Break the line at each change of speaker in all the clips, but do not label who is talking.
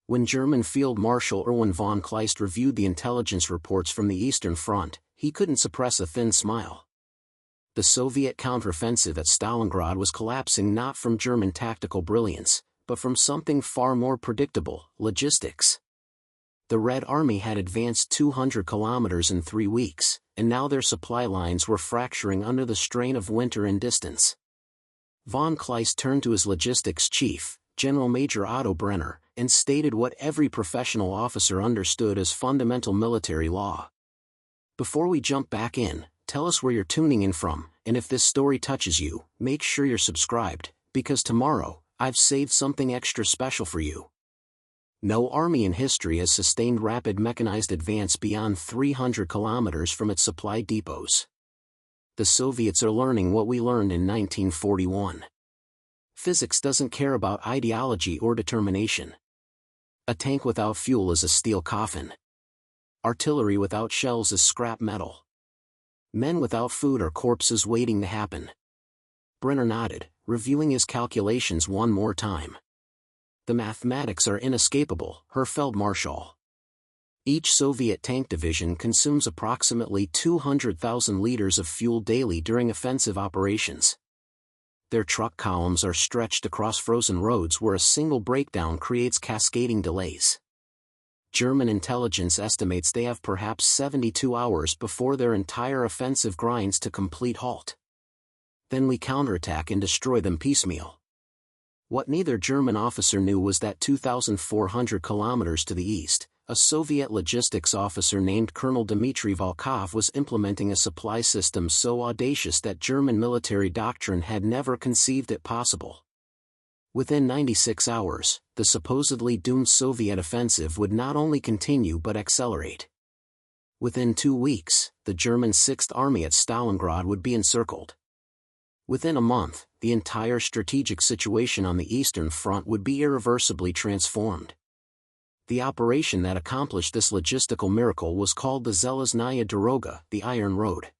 When German Field Marshal Erwin von Kleist reviewed the intelligence reports from the Eastern Front, he couldn't suppress a thin smile. The Soviet counteroffensive at Stalingrad was collapsing not from German tactical brilliance, but from something far more predictable: logistics. The Red Army had advanced 200 kilometers in 3 weeks, and now their supply lines were fracturing under the strain of winter and distance. Von Kleist turned to his logistics chief, General Major Otto Brenner, and stated what every professional officer understood as fundamental military law. "Before we jump back in, tell us where you're tuning in from, and if this story touches you, make sure you're subscribed, because tomorrow, I've saved something extra special for you." No army in history has sustained rapid mechanized advance beyond 300 kilometers from its supply depots. The Soviets are learning what we learned in 1941. Physics doesn't care about ideology or determination. A tank without fuel is a steel coffin. Artillery without shells is scrap metal. Men without food are corpses waiting to happen. Brenner nodded, reviewing his calculations one more time. The mathematics are inescapable, Herr Feldmarschall. Each Soviet tank division consumes approximately 200,000 liters of fuel daily during offensive operations. Their truck columns are stretched across frozen roads where a single breakdown creates cascading delays. German intelligence estimates they have perhaps 72 hours before their entire offensive grinds to complete halt. Then we counterattack and destroy them piecemeal. What neither German officer knew was that 2,400 kilometers to the east, a Soviet logistics officer named Colonel Dmitry Volkov was implementing a supply system so audacious that German military doctrine had never conceived it possible. Within 96 hours, the supposedly doomed Soviet offensive would not only continue but accelerate. Within 2 weeks, the German Sixth Army at Stalingrad would be encircled. Within a month, the entire strategic situation on the Eastern Front would be irreversibly transformed. The operation that accomplished this logistical miracle was called the Zeleznaya Doroga, the Iron Road.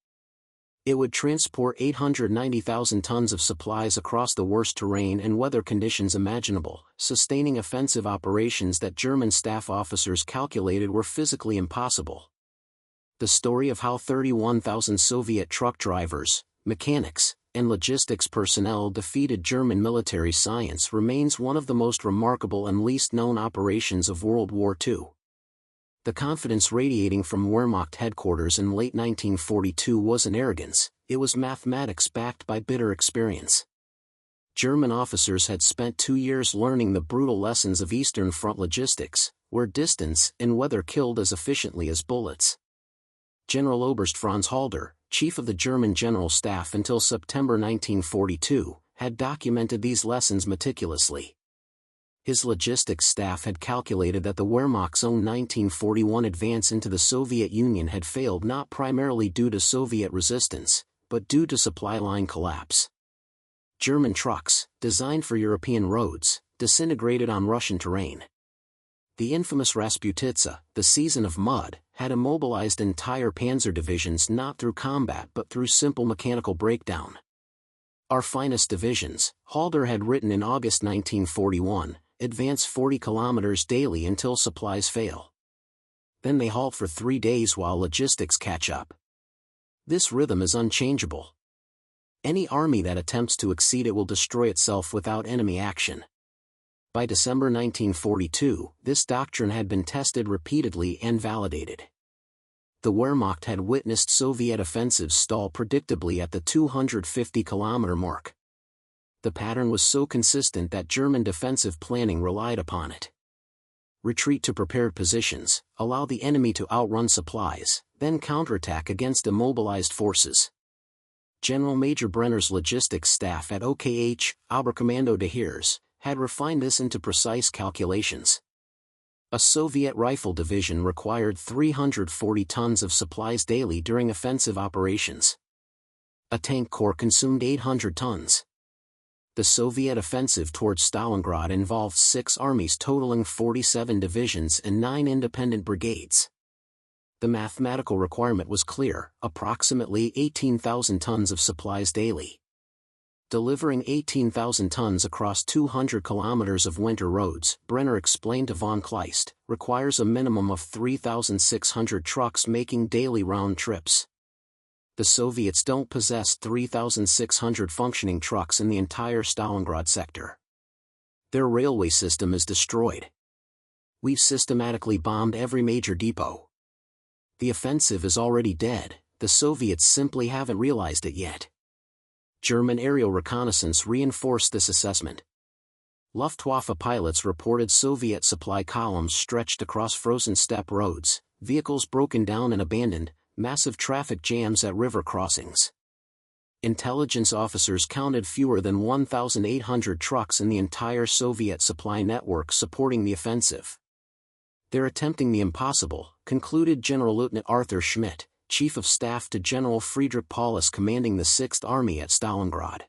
It would transport 890,000 tons of supplies across the worst terrain and weather conditions imaginable, sustaining offensive operations that German staff officers calculated were physically impossible. The story of how 31,000 Soviet truck drivers, mechanics, and logistics personnel defeated German military science remains one of the most remarkable and least known operations of World War II. The confidence radiating from Wehrmacht headquarters in late 1942 wasn't arrogance, it was mathematics backed by bitter experience. German officers had spent 2 years learning the brutal lessons of Eastern Front logistics, where distance and weather killed as efficiently as bullets. General Oberst Franz Halder, chief of the German General Staff until September 1942, had documented these lessons meticulously. His logistics staff had calculated that the Wehrmacht's own 1941 advance into the Soviet Union had failed not primarily due to Soviet resistance, but due to supply line collapse. German trucks, designed for European roads, disintegrated on Russian terrain. The infamous Rasputitsa, the season of mud, had immobilized entire panzer divisions not through combat but through simple mechanical breakdown. Our finest divisions, Halder had written in August 1941, advance 40 kilometers daily until supplies fail. Then they halt for 3 days while logistics catch up. This rhythm is unchangeable. Any army that attempts to exceed it will destroy itself without enemy action. By December 1942, this doctrine had been tested repeatedly and validated. The Wehrmacht had witnessed Soviet offensives stall predictably at the 250-kilometer mark. The pattern was so consistent that German defensive planning relied upon it. Retreat to prepared positions, allow the enemy to outrun supplies, then counterattack against immobilized forces. General Major Brenner's logistics staff at OKH, Oberkommando des Heers, had refined this into precise calculations. A Soviet rifle division required 340 tons of supplies daily during offensive operations. A tank corps consumed 800 tons. The Soviet offensive towards Stalingrad involved 6 armies totaling 47 divisions and 9 independent brigades. The mathematical requirement was clear: approximately 18,000 tons of supplies daily. delivering 18,000 tons across 200 kilometers of winter roads, Brenner explained to von Kleist, requires a minimum of 3,600 trucks making daily round trips. The Soviets don't possess 3,600 functioning trucks in the entire Stalingrad sector. Their railway system is destroyed. We've systematically bombed every major depot. The offensive is already dead, the Soviets simply haven't realized it yet. German aerial reconnaissance reinforced this assessment. Luftwaffe pilots reported Soviet supply columns stretched across frozen steppe roads, vehicles broken down and abandoned, massive traffic jams at river crossings. Intelligence officers counted fewer than 1,800 trucks in the entire Soviet supply network supporting the offensive. They're attempting the impossible, concluded General Lieutenant Arthur Schmidt, Chief of Staff to General Friedrich Paulus commanding the 6th Army at Stalingrad.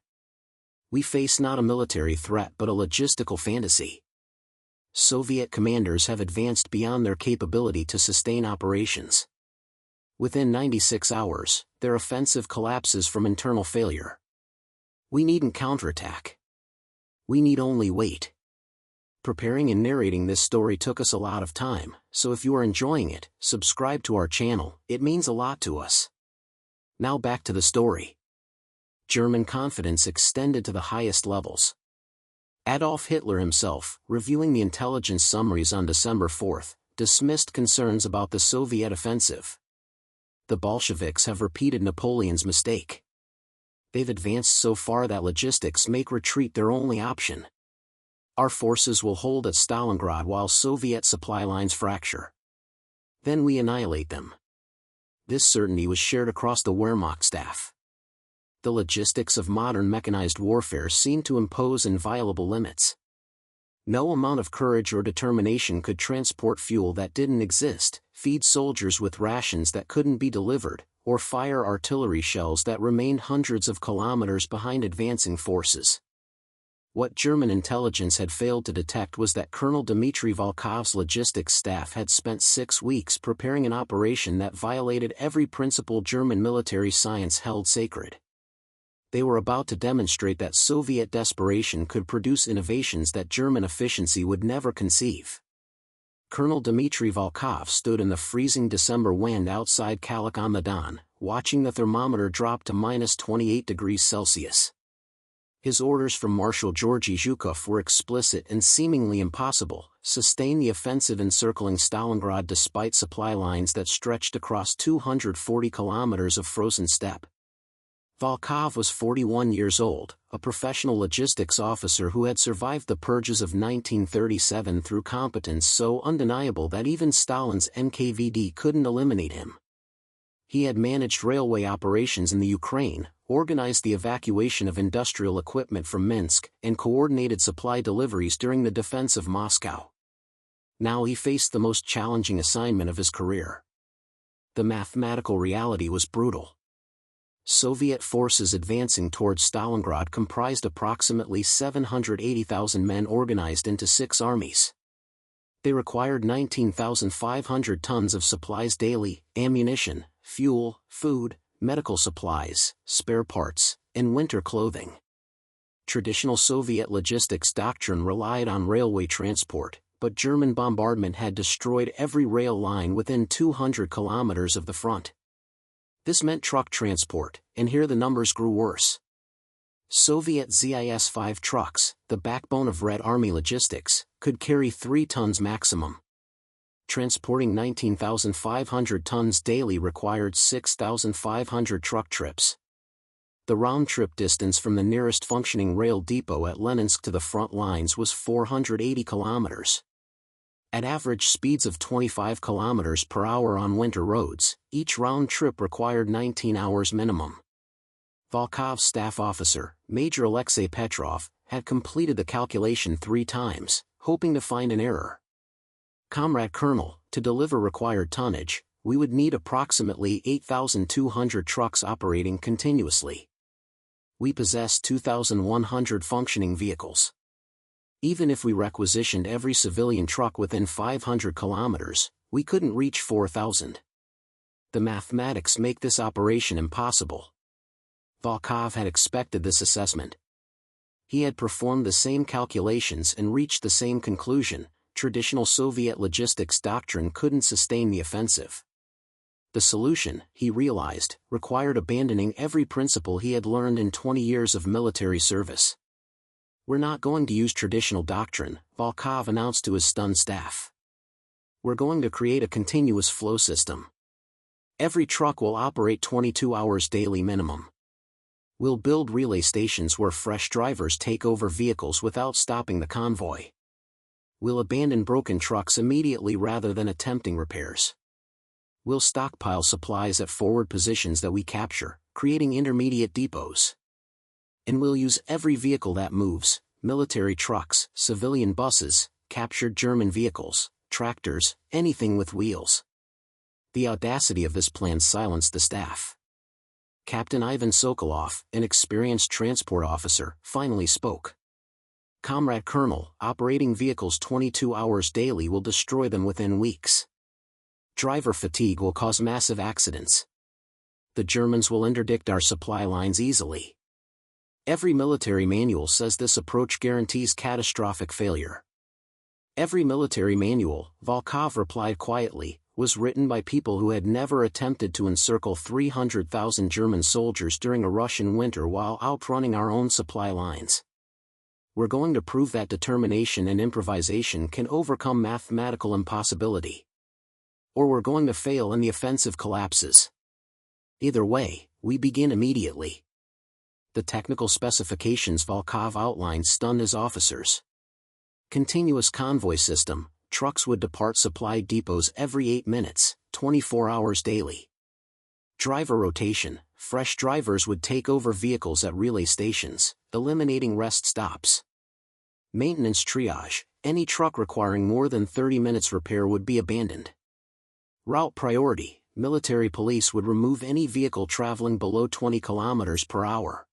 We face not a military threat but a logistical fantasy. Soviet commanders have advanced beyond their capability to sustain operations. Within 96 hours, their offensive collapses from internal failure. We needn't counterattack. We need only wait. Preparing and narrating this story took us a lot of time, so if you are enjoying it, subscribe to our channel, it means a lot to us. Now back to the story. German confidence extended to the highest levels. Adolf Hitler himself, reviewing the intelligence summaries on December 4, dismissed concerns about the Soviet offensive. The Bolsheviks have repeated Napoleon's mistake. They've advanced so far that logistics make retreat their only option. Our forces will hold at Stalingrad while Soviet supply lines fracture. Then we annihilate them. This certainty was shared across the Wehrmacht staff. The logistics of modern mechanized warfare seemed to impose inviolable limits. No amount of courage or determination could transport fuel that didn't exist, feed soldiers with rations that couldn't be delivered, or fire artillery shells that remained hundreds of kilometers behind advancing forces. What German intelligence had failed to detect was that Colonel Dmitry Volkov's logistics staff had spent 6 weeks preparing an operation that violated every principle German military science held sacred. They were about to demonstrate that Soviet desperation could produce innovations that German efficiency would never conceive. Colonel Dmitry Volkov stood in the freezing December wind outside Kalach on the Don, watching the thermometer drop to -28 degrees Celsius. His orders from Marshal Georgy Zhukov were explicit and seemingly impossible: sustain the offensive encircling Stalingrad despite supply lines that stretched across 240 kilometers of frozen steppe. Volkov was 41 years old, a professional logistics officer who had survived the purges of 1937 through competence so undeniable that even Stalin's NKVD couldn't eliminate him. He had managed railway operations in the Ukraine, organized the evacuation of industrial equipment from Minsk, and coordinated supply deliveries during the defense of Moscow. Now he faced the most challenging assignment of his career. The mathematical reality was brutal. Soviet forces advancing towards Stalingrad comprised approximately 780,000 men organized into 6 armies. They required 19,500 tons of supplies daily: ammunition, fuel, food, medical supplies, spare parts, and winter clothing. Traditional Soviet logistics doctrine relied on railway transport, but German bombardment had destroyed every rail line within 200 kilometers of the front. This meant truck transport, and here the numbers grew worse. Soviet ZIS-5 trucks, the backbone of Red Army logistics, could carry 3 tons maximum. Transporting 19,500 tons daily required 6,500 truck trips. The round-trip distance from the nearest functioning rail depot at Leninsk to the front lines was 480 kilometers. At average speeds of 25 kilometers per hour on winter roads, each round trip required 19 hours minimum. Volkov's staff officer, Major Alexei Petrov, had completed the calculation 3 times, hoping to find an error. Comrade Colonel, to deliver required tonnage, we would need approximately 8,200 trucks operating continuously. We possess 2,100 functioning vehicles. Even if we requisitioned every civilian truck within 500 kilometers, we couldn't reach 4,000. The mathematics make this operation impossible. Volkov had expected this assessment. He had performed the same calculations and reached the same conclusion: traditional Soviet logistics doctrine couldn't sustain the offensive. The solution, he realized, required abandoning every principle he had learned in 20 years of military service. "We're not going to use traditional doctrine," Volkov announced to his stunned staff. "We're going to create a continuous flow system. Every truck will operate 22 hours daily minimum. We'll build relay stations where fresh drivers take over vehicles without stopping the convoy. We'll abandon broken trucks immediately rather than attempting repairs. We'll stockpile supplies at forward positions that we capture, creating intermediate depots. And we'll use every vehicle that moves: military trucks, civilian buses, captured German vehicles, tractors, anything with wheels." The audacity of this plan silenced the staff. Captain Ivan Sokolov, an experienced transport officer, finally spoke. "Comrade Colonel, operating vehicles 22 hours daily will destroy them within weeks. Driver fatigue will cause massive accidents. The Germans will interdict our supply lines easily. Every military manual says this approach guarantees catastrophic failure." "Every military manual," Volkov replied quietly, "was written by people who had never attempted to encircle 300,000 German soldiers during a Russian winter while outrunning our own supply lines. We're going to prove that determination and improvisation can overcome mathematical impossibility. Or we're going to fail and the offensive collapses. Either way, we begin immediately." The technical specifications Volkov outlined stunned his officers. Continuous convoy system: trucks would depart supply depots every 8 minutes, 24 hours daily. Driver rotation: fresh drivers would take over vehicles at relay stations, eliminating rest stops. Maintenance triage: any truck requiring more than 30 minutes repair would be abandoned. Route priority: military police would remove any vehicle traveling below 20 kilometers per hour.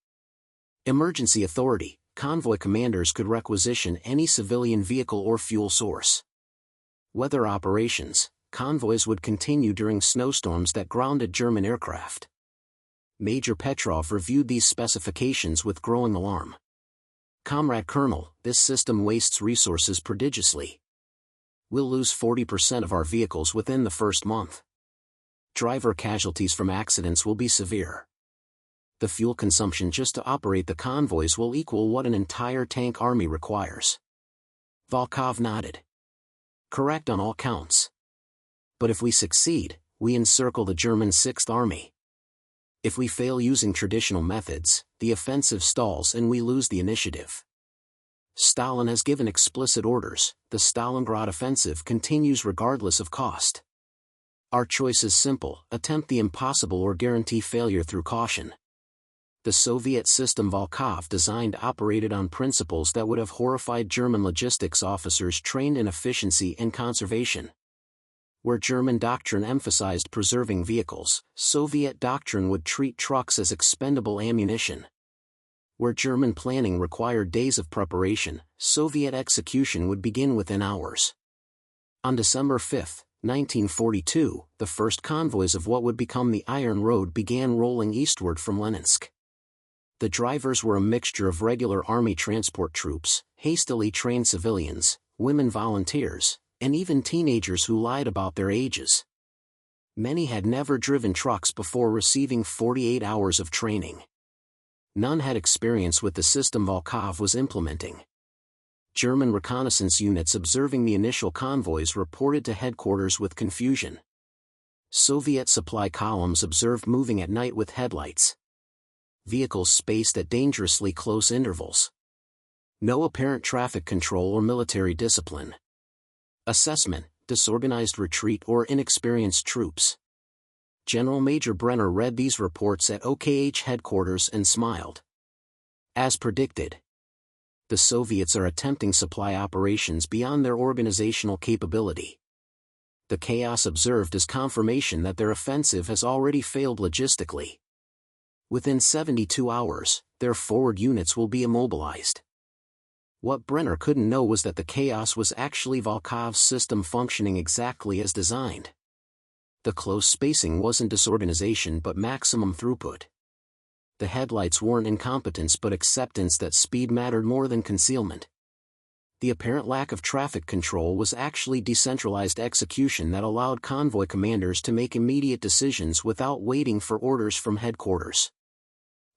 Emergency authority: convoy commanders could requisition any civilian vehicle or fuel source. Weather operations: convoys would continue during snowstorms that grounded German aircraft. Major Petrov reviewed these specifications with growing alarm. "Comrade Colonel, this system wastes resources prodigiously. We'll lose 40% of our vehicles within the first month. Driver casualties from accidents will be severe. The fuel consumption just to operate the convoys will equal what an entire tank army requires." Volkov nodded. "Correct on all counts. But if we succeed, we encircle the German Sixth Army. If we fail using traditional methods, the offensive stalls and we lose the initiative. Stalin has given explicit orders: the Stalingrad offensive continues regardless of cost. Our choice is simple: attempt the impossible or guarantee failure through caution." The Soviet system Volkov designed operated on principles that would have horrified German logistics officers trained in efficiency and conservation. Where German doctrine emphasized preserving vehicles, Soviet doctrine would treat trucks as expendable ammunition. Where German planning required days of preparation, Soviet execution would begin within hours. On December 5, 1942, the first convoys of what would become the Iron Road began rolling eastward from Leninsk. The drivers were a mixture of regular army transport troops, hastily trained civilians, women volunteers, and even teenagers who lied about their ages. Many had never driven trucks before receiving 48 hours of training. None had experience with the system Volkov was implementing. German reconnaissance units observing the initial convoys reported to headquarters with confusion. Soviet supply columns observed moving at night with headlights. Vehicles spaced at dangerously close intervals. No apparent traffic control or military discipline. Assessment: disorganized retreat or inexperienced troops. General Major Brenner read these reports at OKH headquarters and smiled. As predicted, the Soviets are attempting supply operations beyond their organizational capability. The chaos observed is confirmation that their offensive has already failed logistically. Within 72 hours, their forward units will be immobilized. What Brenner couldn't know was that the chaos was actually Volkov's system functioning exactly as designed. The close spacing wasn't disorganization but maximum throughput. The headlights weren't incompetence but acceptance that speed mattered more than concealment. The apparent lack of traffic control was actually decentralized execution that allowed convoy commanders to make immediate decisions without waiting for orders from headquarters.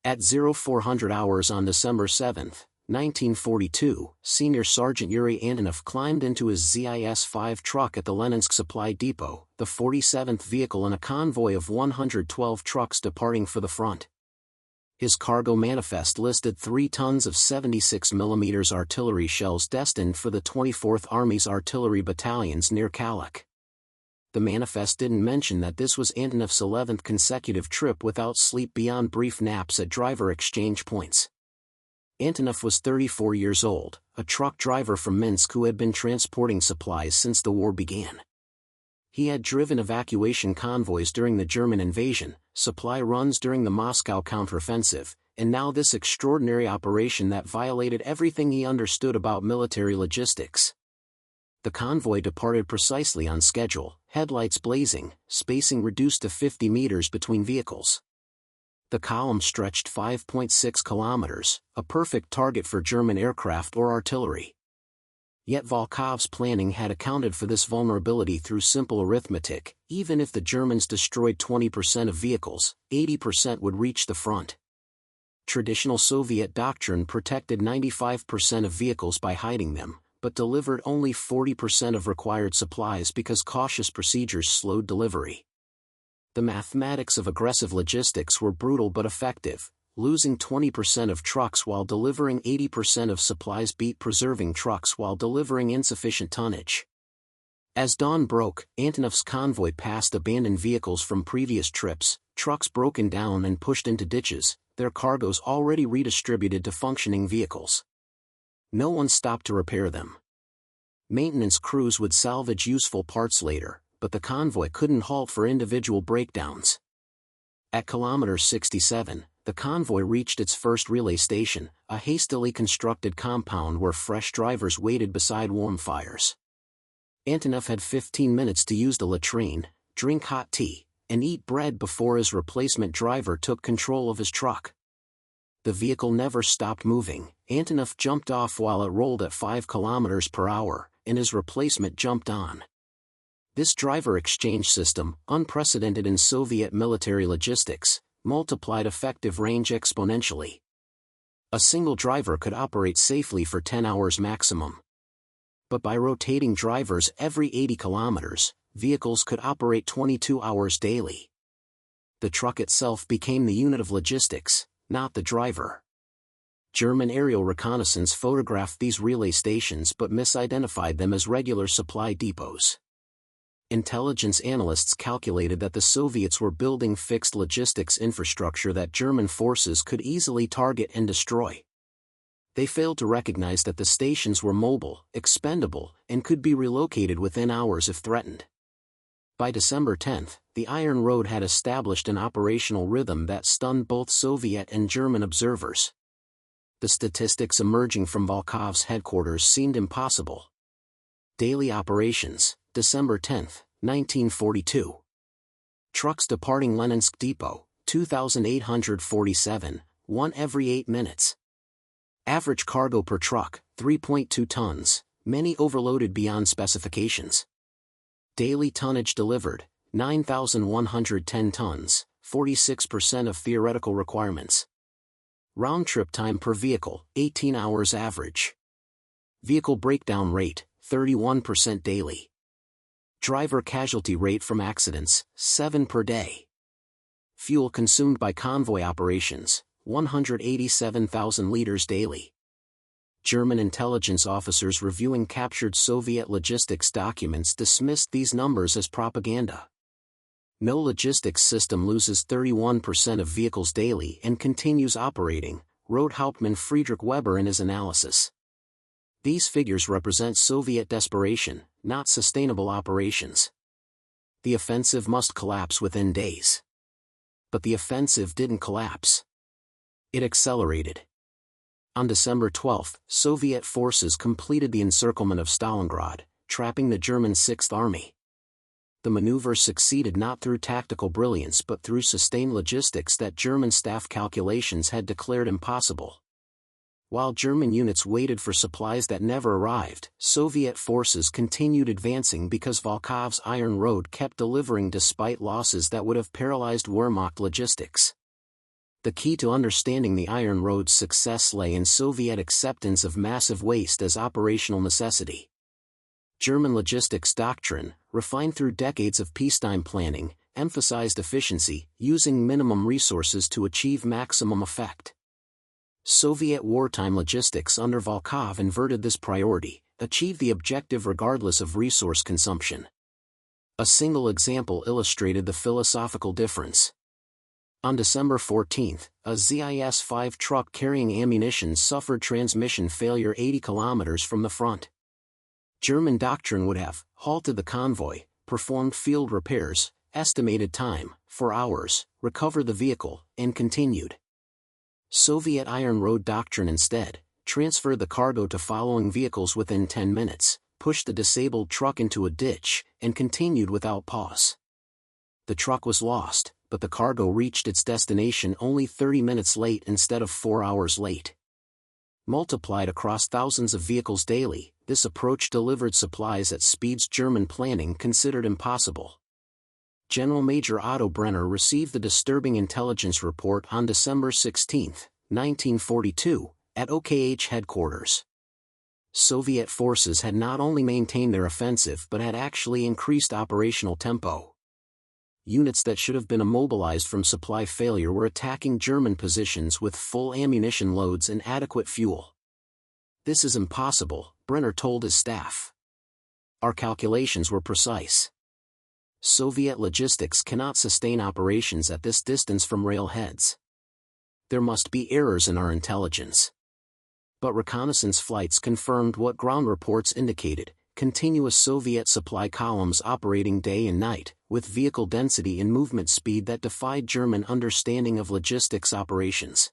At 0400 hours on December 7, 1942, Senior Sergeant Yuri Antonov climbed into his ZIS-5 truck at the Leninsk Supply Depot, the 47th vehicle in a convoy of 112 trucks departing for the front. His cargo manifest listed 3 tons of 76mm artillery shells destined for the 24th Army's artillery battalions near Kalach. The manifest didn't mention that this was Antonov's 11th consecutive trip without sleep beyond brief naps at driver exchange points. Antonov was 34 years old, a truck driver from Minsk who had been transporting supplies since the war began. He had driven evacuation convoys during the German invasion, supply runs during the Moscow counteroffensive, and now this extraordinary operation that violated everything he understood about military logistics. The convoy departed precisely on schedule, headlights blazing, spacing reduced to 50 meters between vehicles. The column stretched 5.6 kilometers, a perfect target for German aircraft or artillery. Yet Volkov's planning had accounted for this vulnerability through simple arithmetic. Even if the Germans destroyed 20% of vehicles, 80% would reach the front. Traditional Soviet doctrine protected 95% of vehicles by hiding them, but delivered only 40% of required supplies because cautious procedures slowed delivery. The mathematics of aggressive logistics were brutal but effective. Losing 20% of trucks while delivering 80% of supplies beat preserving trucks while delivering insufficient tonnage. As dawn broke, Antonov's convoy passed abandoned vehicles from previous trips, trucks broken down and pushed into ditches, their cargoes already redistributed to functioning vehicles. No one stopped to repair them. Maintenance crews would salvage useful parts later, but the convoy couldn't halt for individual breakdowns. At kilometer 67, the convoy reached its first relay station, a hastily constructed compound where fresh drivers waited beside warm fires. Antonov had 15 minutes to use the latrine, drink hot tea, and eat bread before his replacement driver took control of his truck. The vehicle never stopped moving. Antonov jumped off while it rolled at 5 kilometers per hour, and his replacement jumped on. This driver exchange system, unprecedented in Soviet military logistics, multiplied effective range exponentially. A single driver could operate safely for 10 hours maximum. But by rotating drivers every 80 kilometers, vehicles could operate 22 hours daily. The truck itself became the unit of logistics, not the driver. German aerial reconnaissance photographed these relay stations but misidentified them as regular supply depots. Intelligence analysts calculated that the Soviets were building fixed logistics infrastructure that German forces could easily target and destroy. They failed to recognize that the stations were mobile, expendable, and could be relocated within hours if threatened. By December 10, the Iron Road had established an operational rhythm that stunned both Soviet and German observers. The statistics emerging from Volkov's headquarters seemed impossible. Daily operations, December 10, 1942. Trucks departing Leninsk Depot, 2,847, 1 every 8 minutes. Average cargo per truck, 3.2 tons, many overloaded beyond specifications. Daily tonnage delivered, 9,110 tons, 46% of theoretical requirements. Round-trip time per vehicle, 18 hours average. Vehicle breakdown rate, 31% daily. Driver casualty rate from accidents, 7 per day. Fuel consumed by convoy operations, 187,000 liters daily. German intelligence officers reviewing captured Soviet logistics documents dismissed these numbers as propaganda. No logistics system loses 31% of vehicles daily and continues operating, wrote Hauptmann Friedrich Weber in his analysis. These figures represent Soviet desperation, not sustainable operations. The offensive must collapse within days. But the offensive didn't collapse. It accelerated. On December 12, Soviet forces completed the encirclement of Stalingrad, trapping the German Sixth Army. The maneuver succeeded not through tactical brilliance but through sustained logistics that German staff calculations had declared impossible. While German units waited for supplies that never arrived, Soviet forces continued advancing because Volkov's Iron Road kept delivering despite losses that would have paralyzed Wehrmacht logistics. The key to understanding the Iron Road's success lay in Soviet acceptance of massive waste as operational necessity. German logistics doctrine, refined through decades of peacetime planning, emphasized efficiency, using minimum resources to achieve maximum effect. Soviet wartime logistics under Volkov inverted this priority, achieved the objective regardless of resource consumption. A single example illustrated the philosophical difference. On December 14, a ZIS-5 truck carrying ammunition suffered transmission failure 80 kilometers from the front. German doctrine would have halted the convoy, performed field repairs, estimated time, 4 hours, recovered the vehicle, and continued. Soviet Iron Road doctrine instead transferred the cargo to following vehicles within 10 minutes, pushed the disabled truck into a ditch, and continued without pause. The truck was lost, but the cargo reached its destination only 30 minutes late instead of 4 hours late. Multiplied across thousands of vehicles daily, this approach delivered supplies at speeds German planning considered impossible. General Major Otto Brenner received the disturbing intelligence report on December 16, 1942, at OKH headquarters. Soviet forces had not only maintained their offensive but had actually increased operational tempo. Units that should have been immobilized from supply failure were attacking German positions with full ammunition loads and adequate fuel. "This is impossible," Brenner told his staff. "Our calculations were precise. Soviet logistics cannot sustain operations at this distance from railheads. There must be errors in our intelligence." But reconnaissance flights confirmed what ground reports indicated: continuous Soviet supply columns operating day and night, with vehicle density and movement speed that defied German understanding of logistics operations.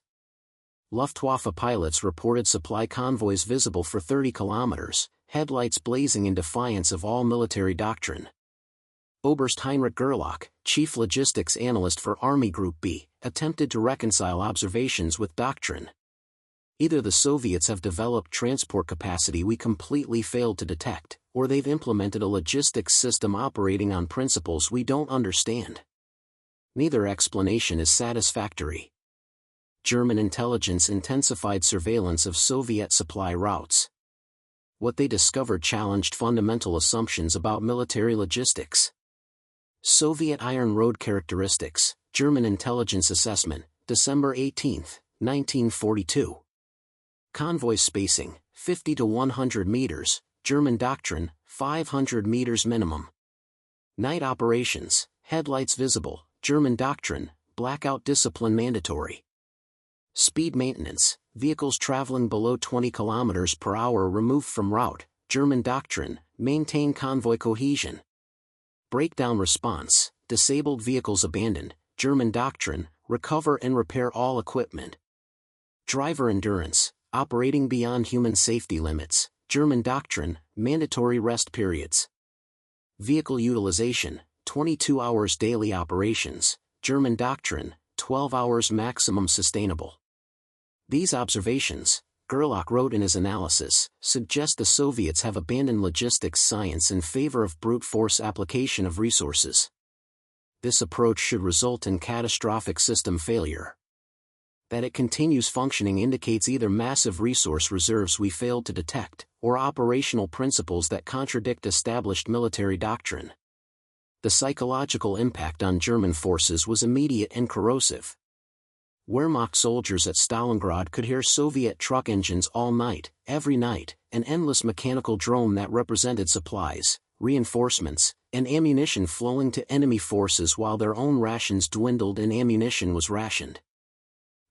Luftwaffe pilots reported supply convoys visible for 30 kilometers, headlights blazing in defiance of all military doctrine. Oberst Heinrich Gerlach, chief logistics analyst for Army Group B, attempted to reconcile observations with doctrine. "Either the Soviets have developed transport capacity we completely failed to detect, or they've implemented a logistics system operating on principles we don't understand. Neither explanation is satisfactory." German intelligence intensified surveillance of Soviet supply routes. What they discovered challenged fundamental assumptions about military logistics. Soviet Iron Road characteristics, German intelligence assessment, December 18, 1942. Convoy spacing, 50 to 100 meters, German doctrine, 500 meters minimum. Night operations, headlights visible, German doctrine, blackout discipline mandatory. Speed maintenance, vehicles traveling below 20 kilometers per hour removed from route, German doctrine, maintain convoy cohesion. Breakdown response, disabled vehicles abandoned, German doctrine, recover and repair all equipment. Driver endurance, operating beyond human safety limits, German doctrine, mandatory rest periods. Vehicle utilization, 22 hours daily operations, German doctrine, 12 hours maximum sustainable. These observations, Gerlach wrote in his analysis, suggest the Soviets have abandoned logistics science in favor of brute force application of resources. This approach should result in catastrophic system failure. That it continues functioning indicates either massive resource reserves we failed to detect, or operational principles that contradict established military doctrine. The psychological impact on German forces was immediate and corrosive. Wehrmacht soldiers at Stalingrad could hear Soviet truck engines all night, every night, an endless mechanical drone that represented supplies, reinforcements, and ammunition flowing to enemy forces while their own rations dwindled and ammunition was rationed.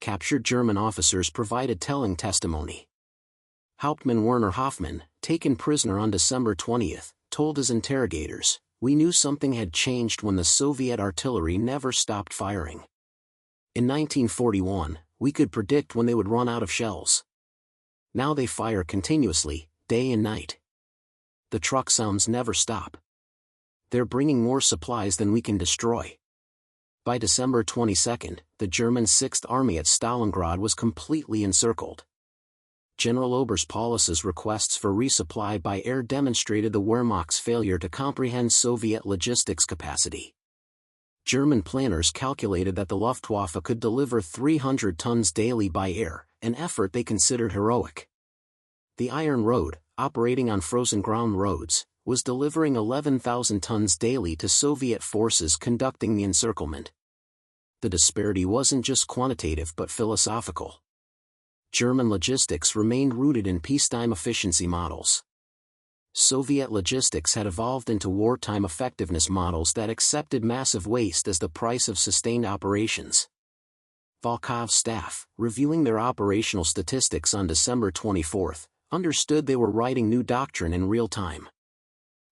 Captured German officers provided telling testimony. Hauptmann Werner Hoffmann, taken prisoner on December 20, told his interrogators, "We knew something had changed when the Soviet artillery never stopped firing. In 1941, we could predict when they would run out of shells. Now they fire continuously, day and night. The truck sounds never stop. They're bringing more supplies than we can destroy. By December 22, the German Sixth Army at Stalingrad was completely encircled. General Oberst-Paulus's requests for resupply by air demonstrated the Wehrmacht's failure to comprehend Soviet logistics capacity. German planners calculated that the Luftwaffe could deliver 300 tons daily by air, an effort they considered heroic. The Iron Road, operating on frozen ground roads, was delivering 11,000 tons daily to Soviet forces conducting the encirclement. The disparity wasn't just quantitative but philosophical. German logistics remained rooted in peacetime efficiency models. Soviet logistics had evolved into wartime effectiveness models that accepted massive waste as the price of sustained operations. Volkov's staff, reviewing their operational statistics on December 24, understood they were writing new doctrine in real time.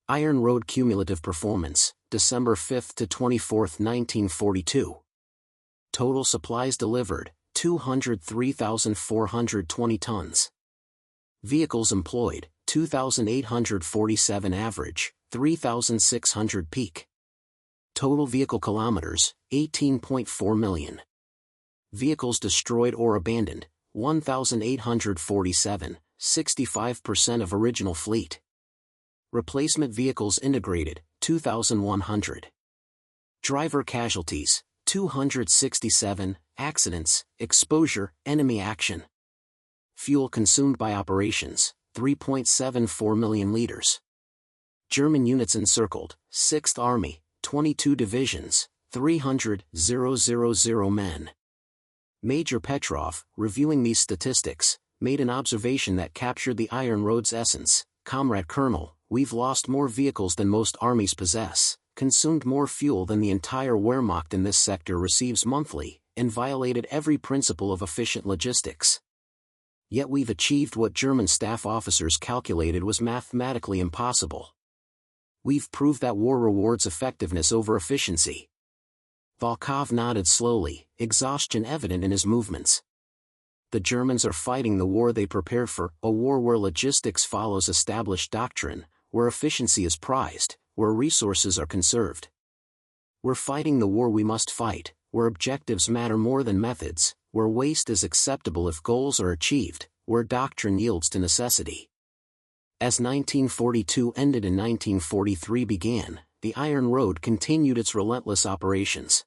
Iron Road cumulative performance, December 5 to 24, 1942. Total supplies delivered, 203,420 tons. Vehicles employed, 2,847 average, 3,600 peak. Total vehicle kilometers, 18.4 million. Vehicles destroyed or abandoned, 1,847, 65% of original fleet. Replacement vehicles integrated, 2,100. Driver casualties, 267, accidents, exposure, enemy action. Fuel consumed by operations, 3.74 million liters. German units encircled, 6th Army, 22 divisions, 300,000 men. Major Petrov, reviewing these statistics, made an observation that captured the Iron Road's essence. Comrade Colonel, we've lost more vehicles than most armies possess, consumed more fuel than the entire Wehrmacht in this sector receives monthly, and violated every principle of efficient logistics. Yet we've achieved what German staff officers calculated was mathematically impossible. We've proved that war rewards effectiveness over efficiency. Volkov nodded slowly, exhaustion evident in his movements. The Germans are fighting the war they prepared for, a war where logistics follows established doctrine, where efficiency is prized, where resources are conserved. We're fighting the war we must fight, where objectives matter more than methods, where waste is acceptable if goals are achieved, where doctrine yields to necessity. As 1942 ended and 1943 began, the Iron Road continued its relentless operations.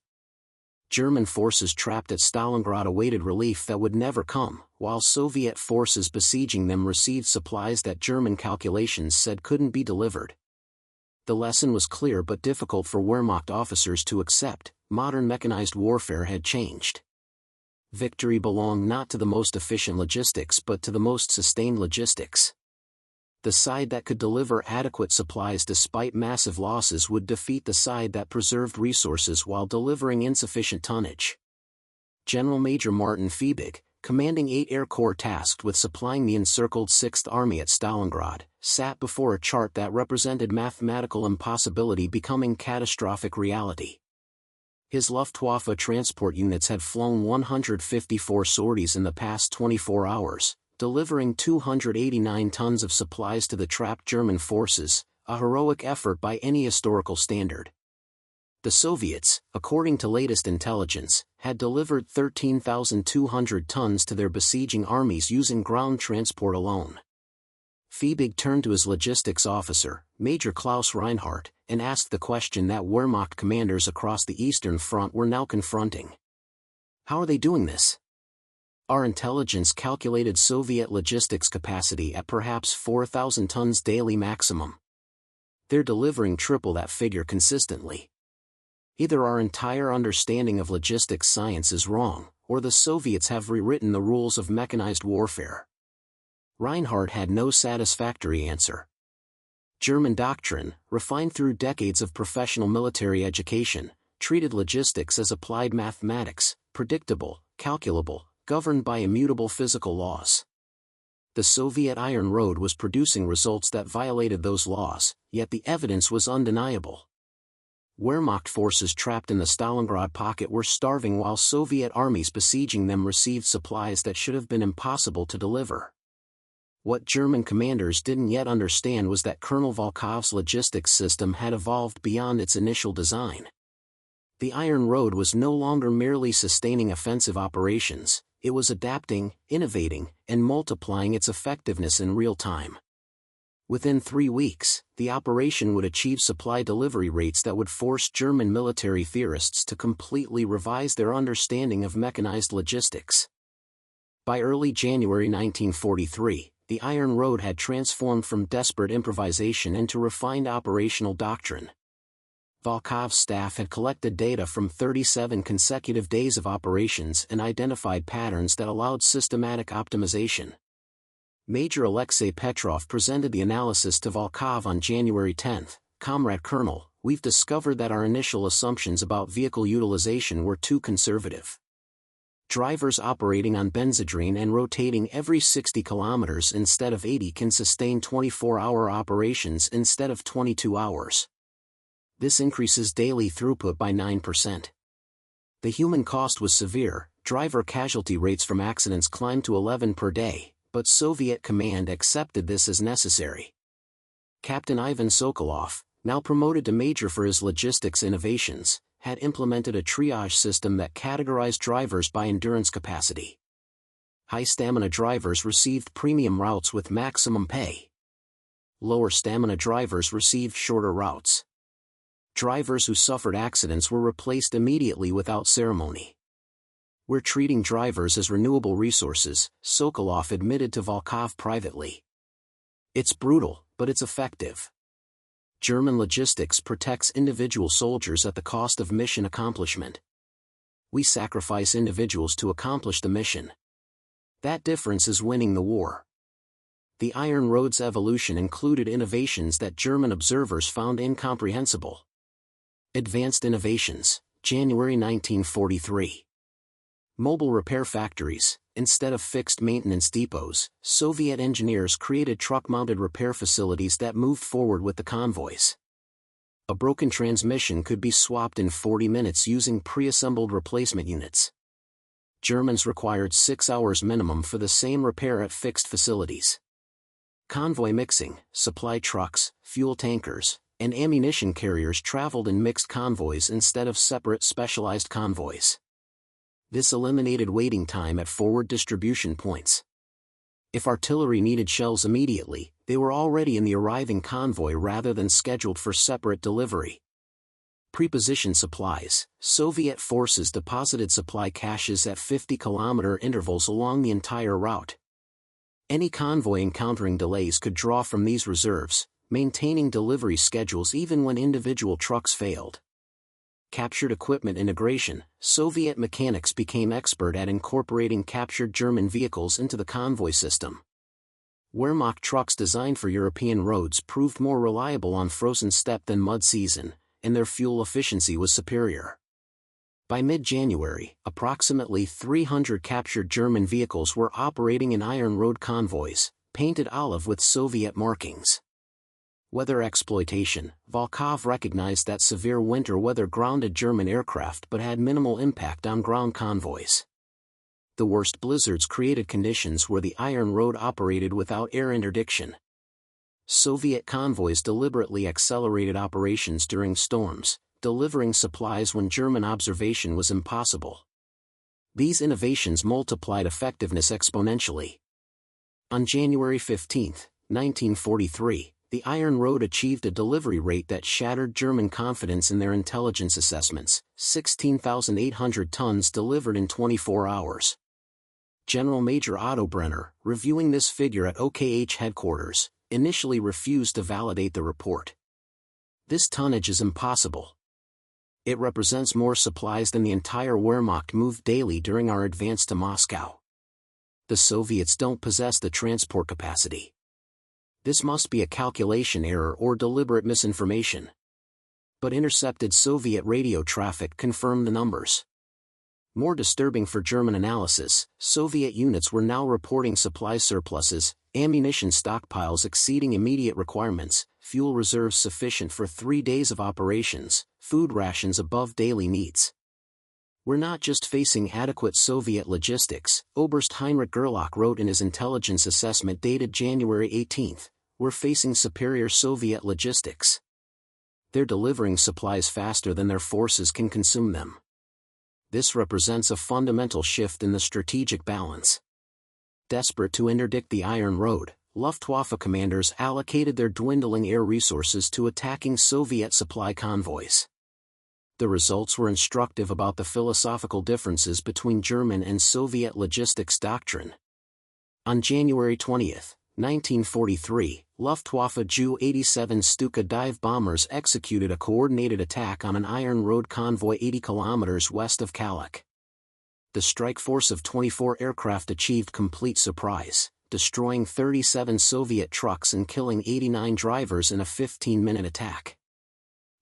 German forces trapped at Stalingrad awaited relief that would never come, while Soviet forces besieging them received supplies that German calculations said couldn't be delivered. The lesson was clear but difficult for Wehrmacht officers to accept: modern mechanized warfare had changed. Victory belonged not to the most efficient logistics but to the most sustained logistics. The side that could deliver adequate supplies despite massive losses would defeat the side that preserved resources while delivering insufficient tonnage. General Major Martin Fiebig, commanding 8 Air Corps tasked with supplying the encircled 6th Army at Stalingrad, sat before a chart that represented mathematical impossibility becoming catastrophic reality. His Luftwaffe transport units had flown 154 sorties in the past 24 hours, delivering 289 tons of supplies to the trapped German forces, a heroic effort by any historical standard. The Soviets, according to latest intelligence, had delivered 13,200 tons to their besieging armies using ground transport alone. Fiebig turned to his logistics officer, Major Klaus Reinhardt, and asked the question that Wehrmacht commanders across the Eastern Front were now confronting. How are they doing this? Our intelligence calculated Soviet logistics capacity at perhaps 4,000 tons daily maximum. They're delivering triple that figure consistently. Either our entire understanding of logistics science is wrong, or the Soviets have rewritten the rules of mechanized warfare. Reinhardt had no satisfactory answer. German doctrine, refined through decades of professional military education, treated logistics as applied mathematics, predictable, calculable, governed by immutable physical laws. The Soviet Iron Road was producing results that violated those laws, yet the evidence was undeniable. Wehrmacht forces trapped in the Stalingrad pocket were starving while Soviet armies besieging them received supplies that should have been impossible to deliver. What German commanders didn't yet understand was that Colonel Volkov's logistics system had evolved beyond its initial design. The Iron Road was no longer merely sustaining offensive operations, it was adapting, innovating, and multiplying its effectiveness in real time. Within 3 weeks, the operation would achieve supply delivery rates that would force German military theorists to completely revise their understanding of mechanized logistics. By early January 1943, the Iron Road had transformed from desperate improvisation into refined operational doctrine. Volkov's staff had collected data from 37 consecutive days of operations and identified patterns that allowed systematic optimization. Major Alexei Petrov presented the analysis to Volkov on January 10. "Comrade Colonel, we've discovered that our initial assumptions about vehicle utilization were too conservative. Drivers operating on benzodrine and rotating every 60 kilometers instead of 80 can sustain 24-hour operations instead of 22 hours. This increases daily throughput by 9%. The human cost was severe, driver casualty rates from accidents climbed to 11 per day, but Soviet command accepted this as necessary." Captain Ivan Sokolov, now promoted to major for his logistics innovations, had implemented a triage system that categorized drivers by endurance capacity. High-stamina drivers received premium routes with maximum pay. Lower-stamina drivers received shorter routes. Drivers who suffered accidents were replaced immediately without ceremony. "We're treating drivers as renewable resources," Sokolov admitted to Volkov privately. "It's brutal, but it's effective. German logistics protects individual soldiers at the cost of mission accomplishment. We sacrifice individuals to accomplish the mission. That difference is winning the war." The Iron Road's evolution included innovations that German observers found incomprehensible. Advanced innovations, January 1943. Mobile repair factories. Instead of fixed maintenance depots, Soviet engineers created truck-mounted repair facilities that moved forward with the convoys. A broken transmission could be swapped in 40 minutes using pre-assembled replacement units. Germans required 6 hours minimum for the same repair at fixed facilities. Convoy mixing, supply trucks, fuel tankers, and ammunition carriers traveled in mixed convoys instead of separate specialized convoys. This eliminated waiting time at forward distribution points. If artillery needed shells immediately, they were already in the arriving convoy rather than scheduled for separate delivery. Prepositioned supplies. Soviet forces deposited supply caches at 50-kilometer intervals along the entire route. Any convoy encountering delays could draw from these reserves, maintaining delivery schedules even when individual trucks failed. Captured equipment integration. Soviet mechanics became expert at incorporating captured German vehicles into the convoy system. Wehrmacht trucks designed for European roads proved more reliable on frozen steppe than mud season, and their fuel efficiency was superior. By mid-January, approximately 300 captured German vehicles were operating in Iron Road convoys, painted olive with Soviet markings. Weather exploitation. Volkov recognized that severe winter weather grounded German aircraft but had minimal impact on ground convoys. The worst blizzards created conditions where the Iron Road operated without air interdiction. Soviet convoys deliberately accelerated operations during storms, delivering supplies when German observation was impossible. These innovations multiplied effectiveness exponentially. On January 15, 1943, the Iron Road achieved a delivery rate that shattered German confidence in their intelligence assessments, 16,800 tons delivered in 24 hours. General Major Otto Brenner, reviewing this figure at OKH headquarters, initially refused to validate the report. "This tonnage is impossible. It represents more supplies than the entire Wehrmacht moved daily during our advance to Moscow. The Soviets don't possess the transport capacity. This must be a calculation error or deliberate misinformation." But intercepted Soviet radio traffic confirmed the numbers. More disturbing for German analysis, Soviet units were now reporting supply surpluses, ammunition stockpiles exceeding immediate requirements, fuel reserves sufficient for 3 days of operations, food rations above daily needs. "We're not just facing adequate Soviet logistics," Oberst Heinrich Gerlach wrote in his intelligence assessment dated January 18, "we're facing superior Soviet logistics. They're delivering supplies faster than their forces can consume them." This represents a fundamental shift in the strategic balance. Desperate to interdict the Iron Road, Luftwaffe commanders allocated their dwindling air resources to attacking Soviet supply convoys. The results were instructive about the philosophical differences between German and Soviet logistics doctrine. On January 20, 1943, Luftwaffe Ju-87 Stuka dive bombers executed a coordinated attack on an Iron Road convoy 80 kilometers west of Kalach. The strike force of 24 aircraft achieved complete surprise, destroying 37 Soviet trucks and killing 89 drivers in a 15-minute attack.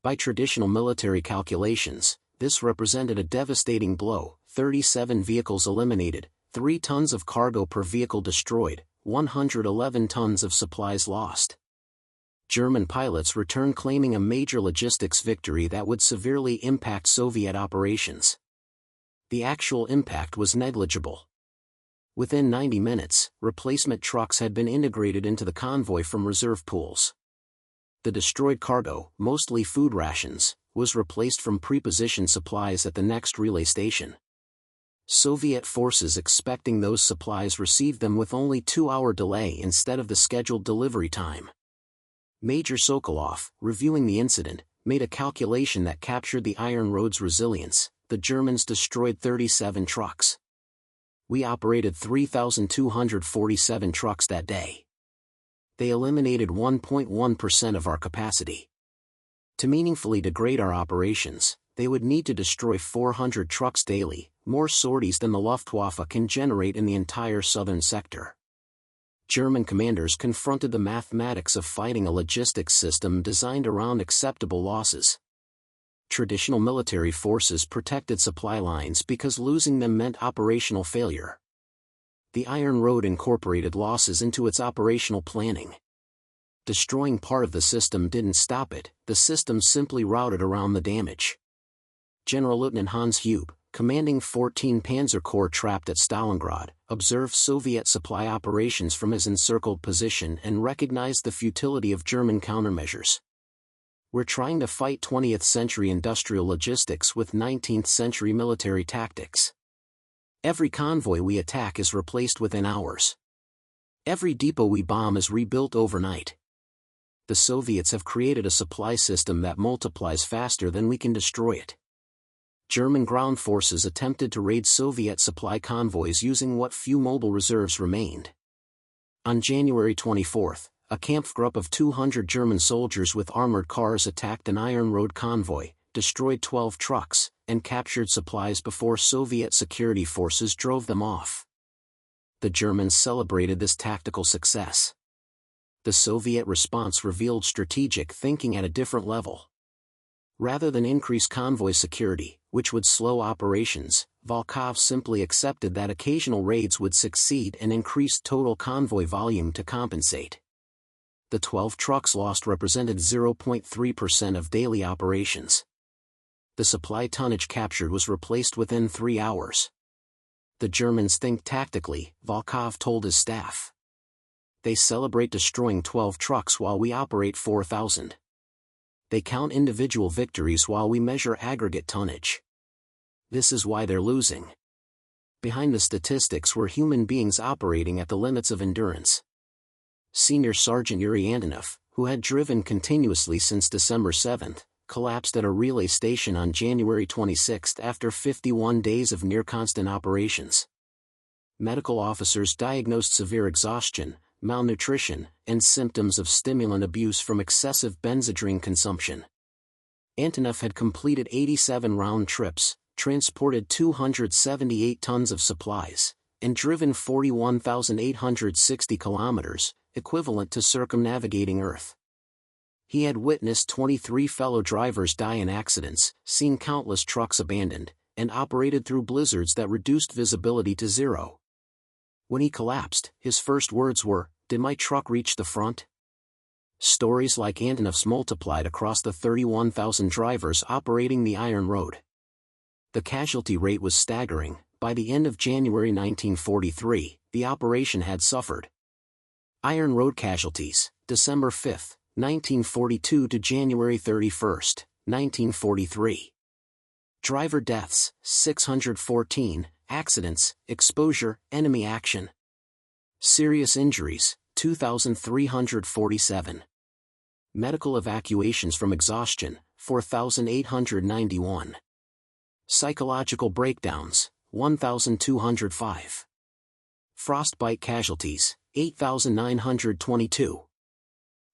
By traditional military calculations, this represented a devastating blow: 37 vehicles eliminated, 3 tons of cargo per vehicle destroyed, 111 tons of supplies lost. German pilots returned claiming a major logistics victory that would severely impact Soviet operations. The actual impact was negligible. Within 90 minutes, replacement trucks had been integrated into the convoy from reserve pools. The destroyed cargo, mostly food rations, was replaced from pre-positioned supplies at the next relay station. Soviet forces expecting those supplies received them with only 2-hour delay instead of the scheduled delivery time. Major Sokolov, reviewing the incident, made a calculation that captured the Iron Road's resilience. The Germans destroyed 37 trucks. We operated 3,247 trucks that day. They eliminated 1.1% of our capacity. To meaningfully degrade our operations, they would need to destroy 400 trucks daily, more sorties than the Luftwaffe can generate in the entire southern sector. German commanders confronted the mathematics of fighting a logistics system designed around acceptable losses. Traditional military forces protected supply lines because losing them meant operational failure. The Iron Road incorporated losses into its operational planning. Destroying part of the system didn't stop it, the system simply routed around the damage. General Lieutenant Hans Hube, commanding 14 Panzer Corps trapped at Stalingrad, observed Soviet supply operations from his encircled position and recognized the futility of German countermeasures. "We're trying to fight 20th century industrial logistics with 19th century military tactics. Every convoy we attack is replaced within hours. Every depot we bomb is rebuilt overnight. The Soviets have created a supply system that multiplies faster than we can destroy it." German ground forces attempted to raid Soviet supply convoys using what few mobile reserves remained. On January 24, a Kampfgruppe of 200 German soldiers with armored cars attacked an Iron Road convoy, destroyed 12 trucks, and captured supplies before Soviet security forces drove them off. The Germans celebrated this tactical success. The Soviet response revealed strategic thinking at a different level. Rather than increase convoy security, which would slow operations, Volkov simply accepted that occasional raids would succeed and increased total convoy volume to compensate. The 12 trucks lost represented 0.3% of daily operations. The supply tonnage captured was replaced within 3 hours. "The Germans think tactically," Volkov told his staff. "They celebrate destroying 12 trucks while we operate 4,000. They count individual victories while we measure aggregate tonnage. This is why they're losing." Behind the statistics were human beings operating at the limits of endurance. Senior Sergeant Yuri Antonov, who had driven continuously since December 7, collapsed at a relay station on January 26 after 51 days of near-constant operations. Medical officers diagnosed severe exhaustion, malnutrition, and symptoms of stimulant abuse from excessive benzodrine consumption. Antonov had completed 87 round trips, transported 278 tons of supplies, and driven 41,860 kilometers, equivalent to circumnavigating Earth. He had witnessed 23 fellow drivers die in accidents, seen countless trucks abandoned, and operated through blizzards that reduced visibility to zero. When he collapsed, his first words were, "Did my truck reach the front?" Stories like Antonov's multiplied across the 31,000 drivers operating the Iron Road. The casualty rate was staggering. By the end of January 1943, the operation had suffered. Iron Road casualties, December 5, 1942 to January 31, 1943. Driver deaths, 614, accidents, exposure, enemy action. Serious injuries, 2,347. Medical evacuations from exhaustion, 4,891. Psychological breakdowns, 1,205. Frostbite casualties, 8,922.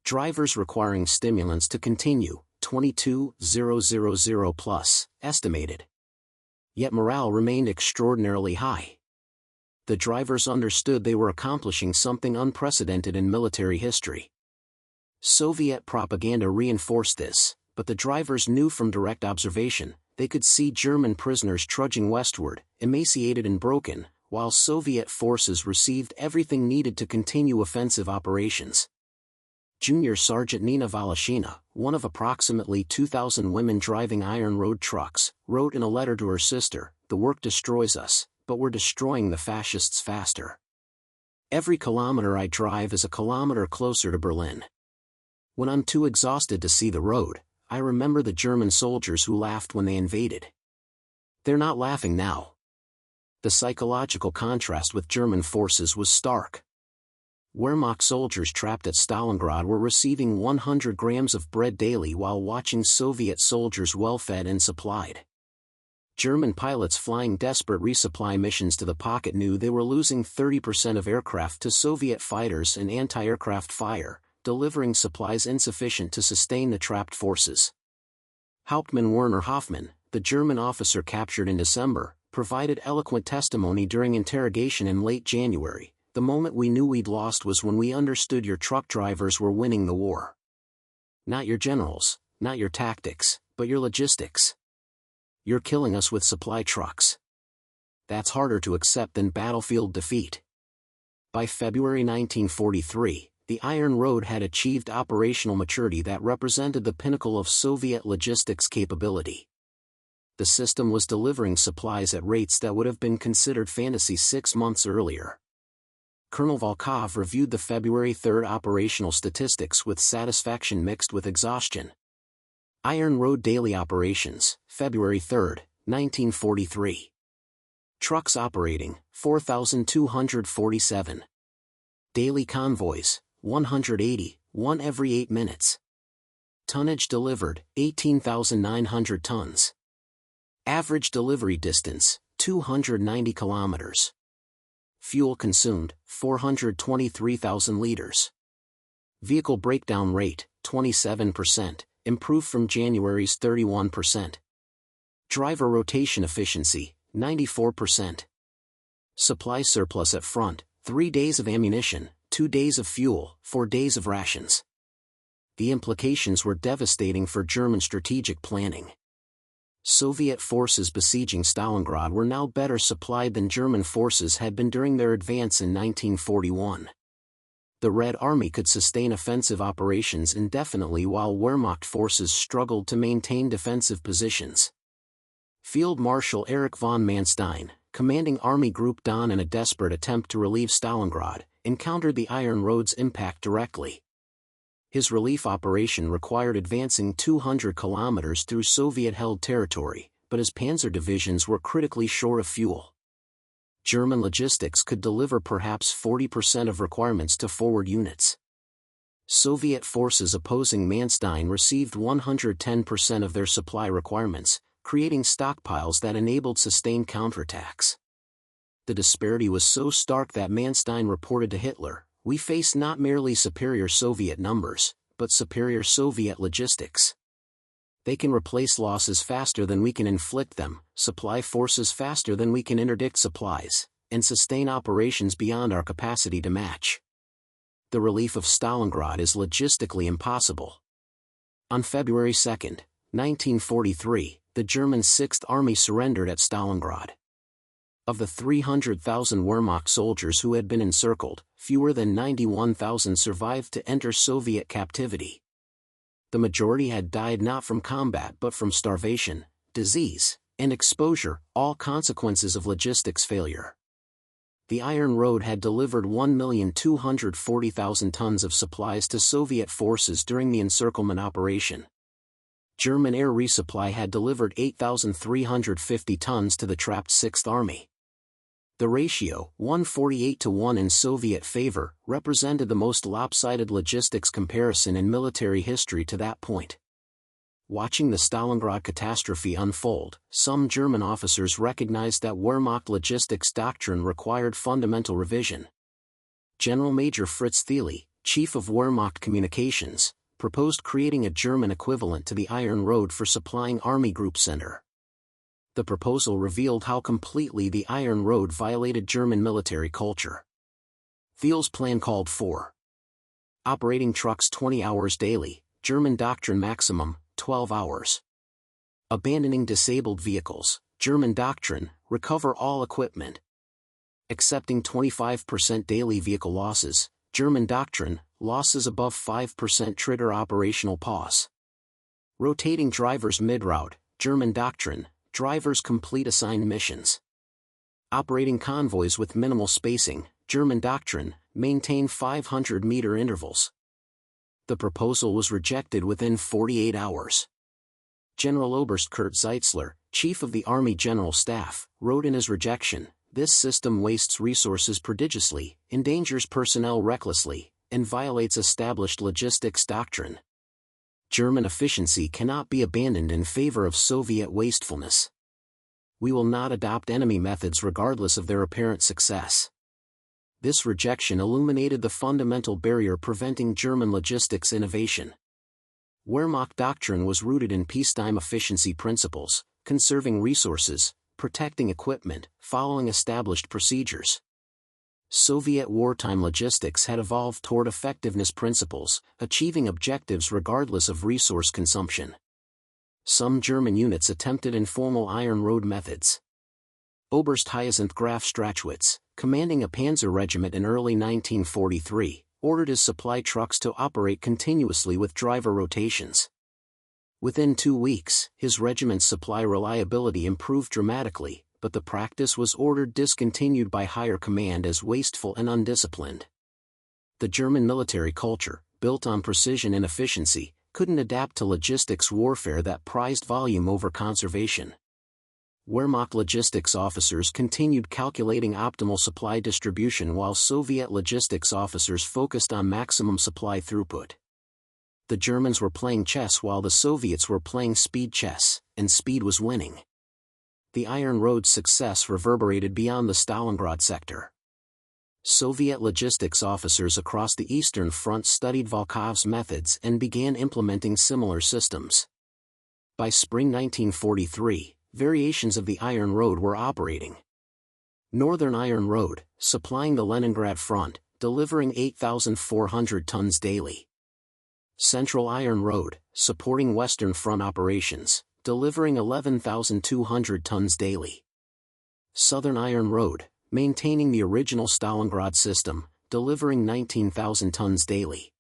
Drivers requiring stimulants to continue, 22,000 plus, estimated. Yet morale remained extraordinarily high. The drivers understood they were accomplishing something unprecedented in military history. Soviet propaganda reinforced this, but the drivers knew from direct observation. They could see German prisoners trudging westward, emaciated and broken, while Soviet forces received everything needed to continue offensive operations. Junior Sergeant Nina Voloshyna, one of approximately 2,000 women driving Iron Road trucks, wrote in a letter to her sister, "The work destroys us, but we're destroying the fascists faster. Every kilometer I drive is a kilometer closer to Berlin. When I'm too exhausted to see the road, I remember the German soldiers who laughed when they invaded. They're not laughing now." The psychological contrast with German forces was stark. Wehrmacht soldiers trapped at Stalingrad were receiving 100 grams of bread daily while watching Soviet soldiers well-fed and supplied. German pilots flying desperate resupply missions to the pocket knew they were losing 30% of aircraft to Soviet fighters and anti-aircraft fire, delivering supplies insufficient to sustain the trapped forces. Hauptmann Werner Hoffmann, the German officer captured in December, provided eloquent testimony during interrogation in late January. "The moment we knew we'd lost was when we understood your truck drivers were winning the war. Not your generals, not your tactics, but your logistics. You're killing us with supply trucks. That's harder to accept than battlefield defeat." By February 1943, the Iron Road had achieved operational maturity that represented the pinnacle of Soviet logistics capability. The system was delivering supplies at rates that would have been considered fantasy 6 months earlier. Colonel Volkov reviewed the February 3 operational statistics with satisfaction mixed with exhaustion. Iron Road daily operations, February 3, 1943. Trucks operating, 4,247. Daily convoys, 180, one every 8 minutes. Tonnage delivered, 18,900 tons. Average delivery distance, 290 kilometers. Fuel consumed, 423,000 liters. Vehicle breakdown rate, 27%, improved from January's 31%. Driver rotation efficiency, 94%. Supply surplus at front, 3 days of ammunition, 2 days of fuel, 4 days of rations. The implications were devastating for German strategic planning. Soviet forces besieging Stalingrad were now better supplied than German forces had been during their advance in 1941. The Red Army could sustain offensive operations indefinitely while Wehrmacht forces struggled to maintain defensive positions. Field Marshal Erich von Manstein, commanding Army Group Don in a desperate attempt to relieve Stalingrad, encountered the Iron Road's impact directly. His relief operation required advancing 200 kilometers through Soviet-held territory, but his panzer divisions were critically short of fuel. German logistics could deliver perhaps 40% of requirements to forward units. Soviet forces opposing Manstein received 110% of their supply requirements, creating stockpiles that enabled sustained counterattacks. The disparity was so stark that Manstein reported to Hitler, "We face not merely superior Soviet numbers, but superior Soviet logistics. They can replace losses faster than we can inflict them, supply forces faster than we can interdict supplies, and sustain operations beyond our capacity to match. The relief of Stalingrad is logistically impossible." On February 2, 1943, the German Sixth Army surrendered at Stalingrad. Of the 300,000 Wehrmacht soldiers who had been encircled, fewer than 91,000 survived to enter Soviet captivity. The majority had died not from combat but from starvation, disease, and exposure, all consequences of logistics failure. The Iron Road had delivered 1,240,000 tons of supplies to Soviet forces during the encirclement operation. German air resupply had delivered 8,350 tons to the trapped Sixth Army. The ratio, 148-1 in Soviet favor, represented the most lopsided logistics comparison in military history to that point. Watching the Stalingrad catastrophe unfold, some German officers recognized that Wehrmacht logistics doctrine required fundamental revision. General Major Fritz Thiele, chief of Wehrmacht communications, proposed creating a German equivalent to the Iron Road for supplying Army Group Center. The proposal revealed how completely the Iron Road violated German military culture. Thiele's plan called for operating trucks 20 hours daily, German doctrine maximum, 12 hours. Abandoning disabled vehicles, German doctrine, recover all equipment. Accepting 25% daily vehicle losses, German doctrine, losses above 5% trigger operational pause. Rotating drivers mid-route, German doctrine, drivers complete assigned missions. Operating convoys with minimal spacing, German doctrine, maintain 500-meter intervals. The proposal was rejected within 48 hours. General Oberst Kurt Zeitzler, chief of the Army General Staff, wrote in his rejection, "This system wastes resources prodigiously, endangers personnel recklessly, and violates established logistics doctrine. German efficiency cannot be abandoned in favor of Soviet wastefulness. We will not adopt enemy methods regardless of their apparent success." This rejection illuminated the fundamental barrier preventing German logistics innovation. Wehrmacht doctrine was rooted in peacetime efficiency principles, conserving resources, protecting equipment, following established procedures. Soviet wartime logistics had evolved toward effectiveness principles, achieving objectives regardless of resource consumption. Some German units attempted informal Iron Road methods. Oberst Hyacinth Graf Strachwitz, commanding a panzer regiment in early 1943, ordered his supply trucks to operate continuously with driver rotations. Within 2 weeks, his regiment's supply reliability improved dramatically, but the practice was ordered discontinued by higher command as wasteful and undisciplined. The German military culture, built on precision and efficiency, couldn't adapt to logistics warfare that prized volume over conservation. Wehrmacht logistics officers continued calculating optimal supply distribution while Soviet logistics officers focused on maximum supply throughput. The Germans were playing chess while the Soviets were playing speed chess, and speed was winning. The Iron Road's success reverberated beyond the Stalingrad sector. Soviet logistics officers across the Eastern Front studied Volkov's methods and began implementing similar systems. By spring 1943, variations of the Iron Road were operating. Northern Iron Road, supplying the Leningrad front, delivering 8,400 tons daily. Central Iron Road, supporting Western Front operations, delivering 11,200 tons daily. Southern Iron Road, maintaining the original Stalingrad system, delivering 19,000 tons daily.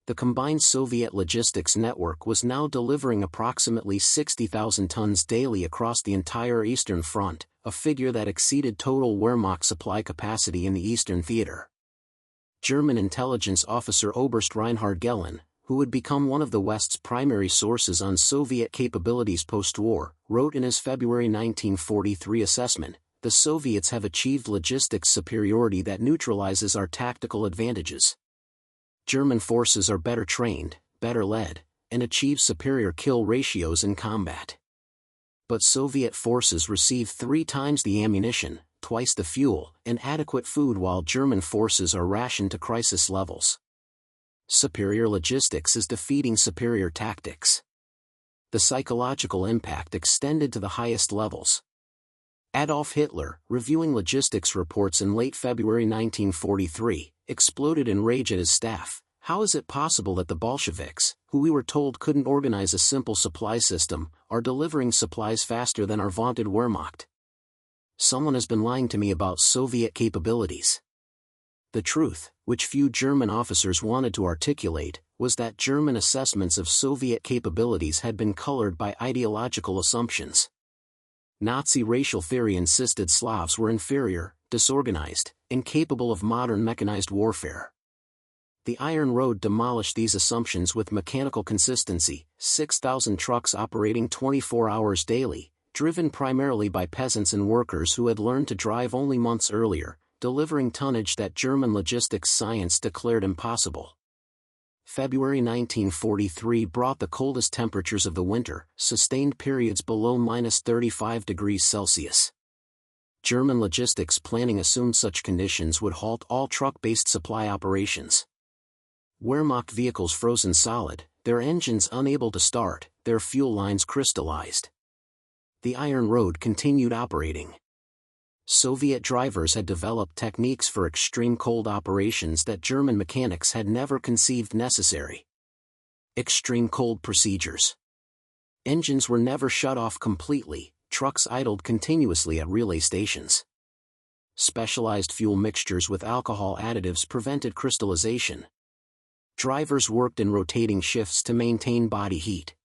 The combined Soviet logistics network was now delivering approximately 60,000 tons daily across the entire Eastern Front, a figure that exceeded total Wehrmacht supply capacity in the Eastern Theater. German intelligence officer Oberst Reinhard Gehlen, who would become one of the West's primary sources on Soviet capabilities post-war, wrote in his February 1943 assessment, "The Soviets have achieved logistics superiority that neutralizes our tactical advantages. German forces are better trained, better led, and achieve superior kill ratios in combat. But Soviet forces receive 3 times the ammunition, twice the fuel, and adequate food while German forces are rationed to crisis levels. Superior logistics is defeating superior tactics." The psychological impact extended to the highest levels. Adolf Hitler, reviewing logistics reports in late February 1943, exploded in rage at his staff. "How is it possible that the Bolsheviks, who we were told couldn't organize a simple supply system, are delivering supplies faster than our vaunted Wehrmacht? Someone has been lying to me about Soviet capabilities." The truth, which few German officers wanted to articulate, was that German assessments of Soviet capabilities had been colored by ideological assumptions. Nazi racial theory insisted Slavs were inferior, disorganized, incapable of modern mechanized warfare. The Iron Road demolished these assumptions with mechanical consistency, 6,000 trucks operating 24 hours daily, driven primarily by peasants and workers who had learned to drive only months earlier, delivering tonnage that German logistics science declared impossible. February 1943 brought the coldest temperatures of the winter, sustained periods below -35 degrees Celsius. German logistics planning assumed such conditions would halt all truck-based supply operations. Wehrmacht vehicles frozen solid, their engines unable to start, their fuel lines crystallized. The Iron Road continued operating. Soviet drivers had developed techniques for extreme cold operations that German mechanics had never conceived necessary. Extreme cold procedures. Engines were never shut off completely, trucks idled continuously at relay stations. Specialized fuel mixtures with alcohol additives prevented crystallization. Drivers worked in rotating shifts to maintain body heat.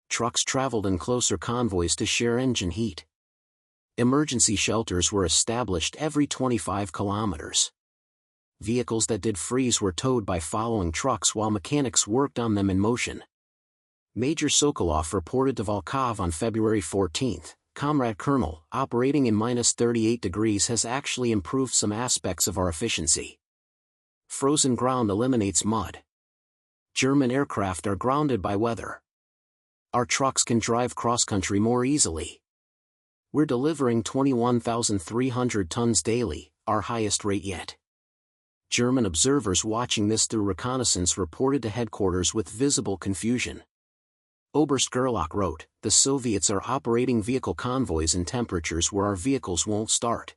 Trucks traveled in closer convoys to share engine heat. Emergency shelters were established every 25 kilometers. Vehicles that did freeze were towed by following trucks while mechanics worked on them in motion. Major Sokolov reported to Volkov on February 14, "Comrade Colonel, operating in -38 degrees has actually improved some aspects of our efficiency. Frozen ground eliminates mud. German aircraft are grounded by weather. Our trucks can drive cross-country more easily. We're delivering 21,300 tons daily, our highest rate yet." German observers watching this through reconnaissance reported to headquarters with visible confusion. Oberst Gerlach wrote, "The Soviets are operating vehicle convoys in temperatures where our vehicles won't start.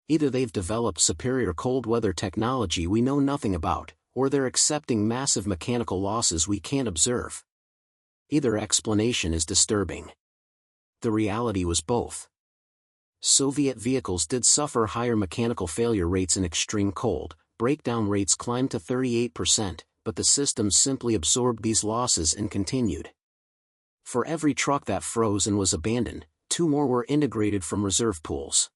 Either they've developed superior cold weather technology we know nothing about, or they're accepting massive mechanical losses we can't observe. Either explanation is disturbing." The reality was both. Soviet vehicles did suffer higher mechanical failure rates in extreme cold, breakdown rates climbed to 38%, but the systems simply absorbed these losses and continued. For every truck that froze and was abandoned, 2 more were integrated from reserve pools.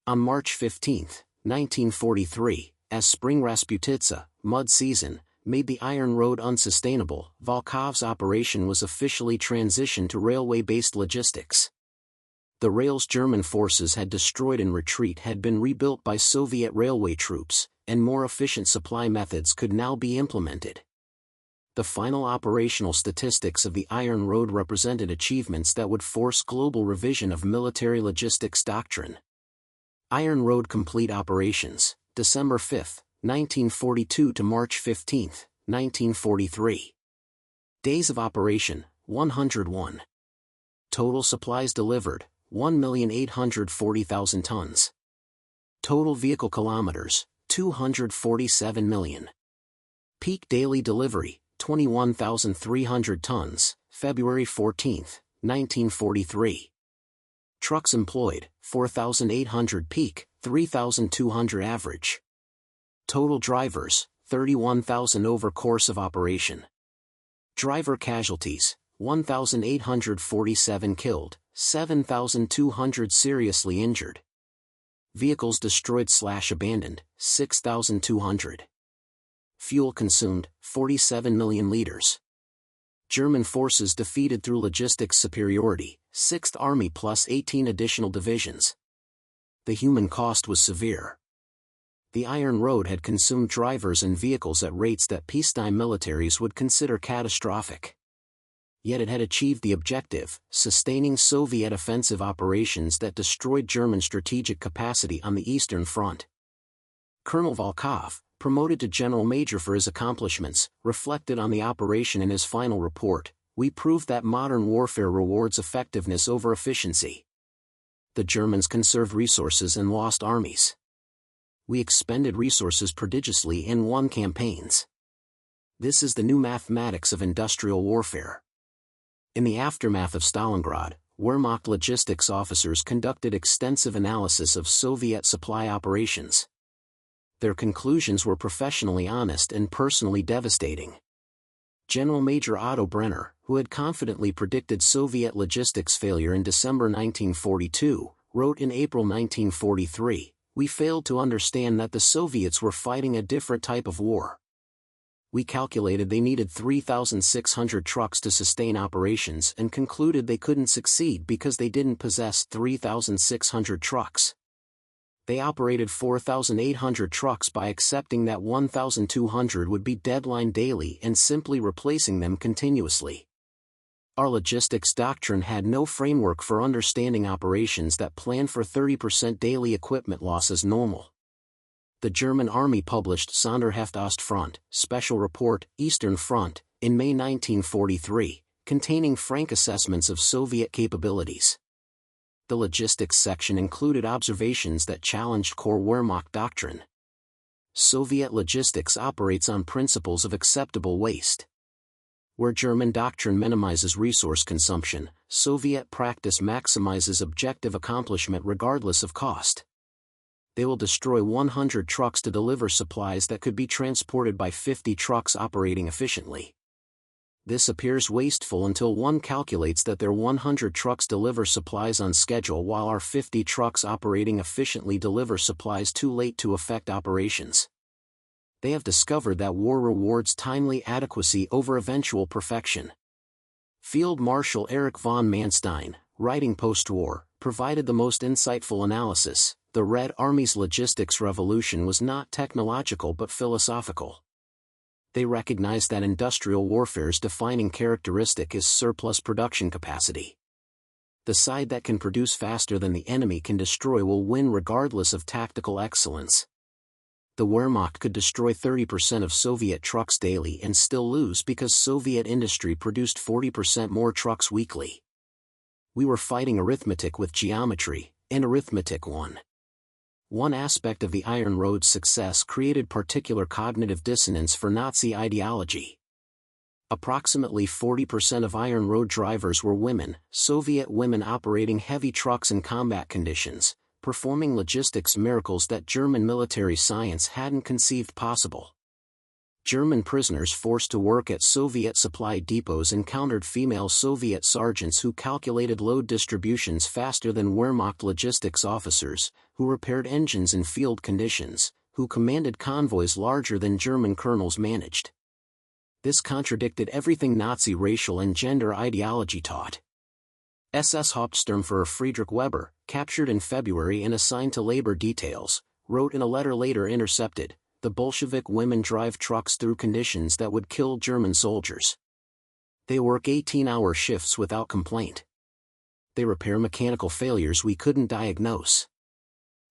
On March 15, 1943, as spring Rasputitsa, mud season, made the Iron Road unsustainable, Volkov's operation was officially transitioned to railway-based logistics. The rails German forces had destroyed in retreat had been rebuilt by Soviet railway troops, and more efficient supply methods could now be implemented. The final operational statistics of the Iron Road represented achievements that would force global revision of military logistics doctrine. Iron Road complete operations, December 5, 1942 to March 15, 1943. Days of operation, 101. Total supplies delivered, 1,840,000 tons. Total vehicle kilometers, 247 million. Peak daily delivery, 21,300 tons, February 14, 1943. Trucks employed, 4,800 peak, 3,200 average. Total drivers, 31,000 over course of operation. Driver casualties, 1,847 killed, 7,200 seriously injured. Vehicles destroyed/abandoned, 6,200. Fuel consumed, 47 million liters. German forces defeated through logistics superiority, 6th Army plus 18 additional divisions. The human cost was severe. The Iron Road had consumed drivers and vehicles at rates that peacetime militaries would consider catastrophic. Yet it had achieved the objective, sustaining Soviet offensive operations that destroyed German strategic capacity on the Eastern Front. Colonel Volkov, promoted to General Major for his accomplishments, reflected on the operation in his final report, "We proved that modern warfare rewards effectiveness over efficiency. The Germans conserved resources and lost armies. We expended resources prodigiously and won campaigns. This is the new mathematics of industrial warfare." In the aftermath of Stalingrad, Wehrmacht logistics officers conducted extensive analysis of Soviet supply operations. Their conclusions were professionally honest and personally devastating. General Major Otto Brenner, who had confidently predicted Soviet logistics failure in December 1942, wrote in April 1943, "We failed to understand that the Soviets were fighting a different type of war. We calculated they needed 3,600 trucks to sustain operations and concluded they couldn't succeed because they didn't possess 3,600 trucks. They operated 4,800 trucks by accepting that 1,200 would be deadline daily and simply replacing them continuously. Our logistics doctrine had no framework for understanding operations that plan for 30% daily equipment loss as normal." The German Army published Sonderheft Ostfront, Special Report, Eastern Front, in May 1943, containing frank assessments of Soviet capabilities. The logistics section included observations that challenged core Wehrmacht doctrine. Soviet logistics operates on principles of acceptable waste. Where German doctrine minimizes resource consumption, Soviet practice maximizes objective accomplishment regardless of cost. They will destroy 100 trucks to deliver supplies that could be transported by 50 trucks operating efficiently. This appears wasteful until one calculates that their 100 trucks deliver supplies on schedule while our 50 trucks operating efficiently deliver supplies too late to affect operations. They have discovered that war rewards timely adequacy over eventual perfection. Field Marshal Erich von Manstein, writing post-war, provided the most insightful analysis. The Red Army's logistics revolution was not technological but philosophical. They recognized that industrial warfare's defining characteristic is surplus production capacity. The side that can produce faster than the enemy can destroy will win regardless of tactical excellence. The Wehrmacht could destroy 30% of Soviet trucks daily and still lose because Soviet industry produced 40% more trucks weekly. We were fighting arithmetic with geometry, and arithmetic won. One aspect of the Iron Road's success created particular cognitive dissonance for Nazi ideology. Approximately 40% of Iron Road drivers were women, Soviet women operating heavy trucks in combat conditions, performing logistics miracles that German military science hadn't conceived possible. German prisoners forced to work at Soviet supply depots encountered female Soviet sergeants who calculated load distributions faster than Wehrmacht logistics officers, who repaired engines in field conditions, who commanded convoys larger than German colonels managed. This contradicted everything Nazi racial and gender ideology taught. SS Hauptsturmführer Friedrich Weber, captured in February and assigned to labor details, wrote in a letter later intercepted, "The Bolshevik women drive trucks through conditions that would kill German soldiers. They work 18-hour shifts without complaint. They repair mechanical failures we couldn't diagnose.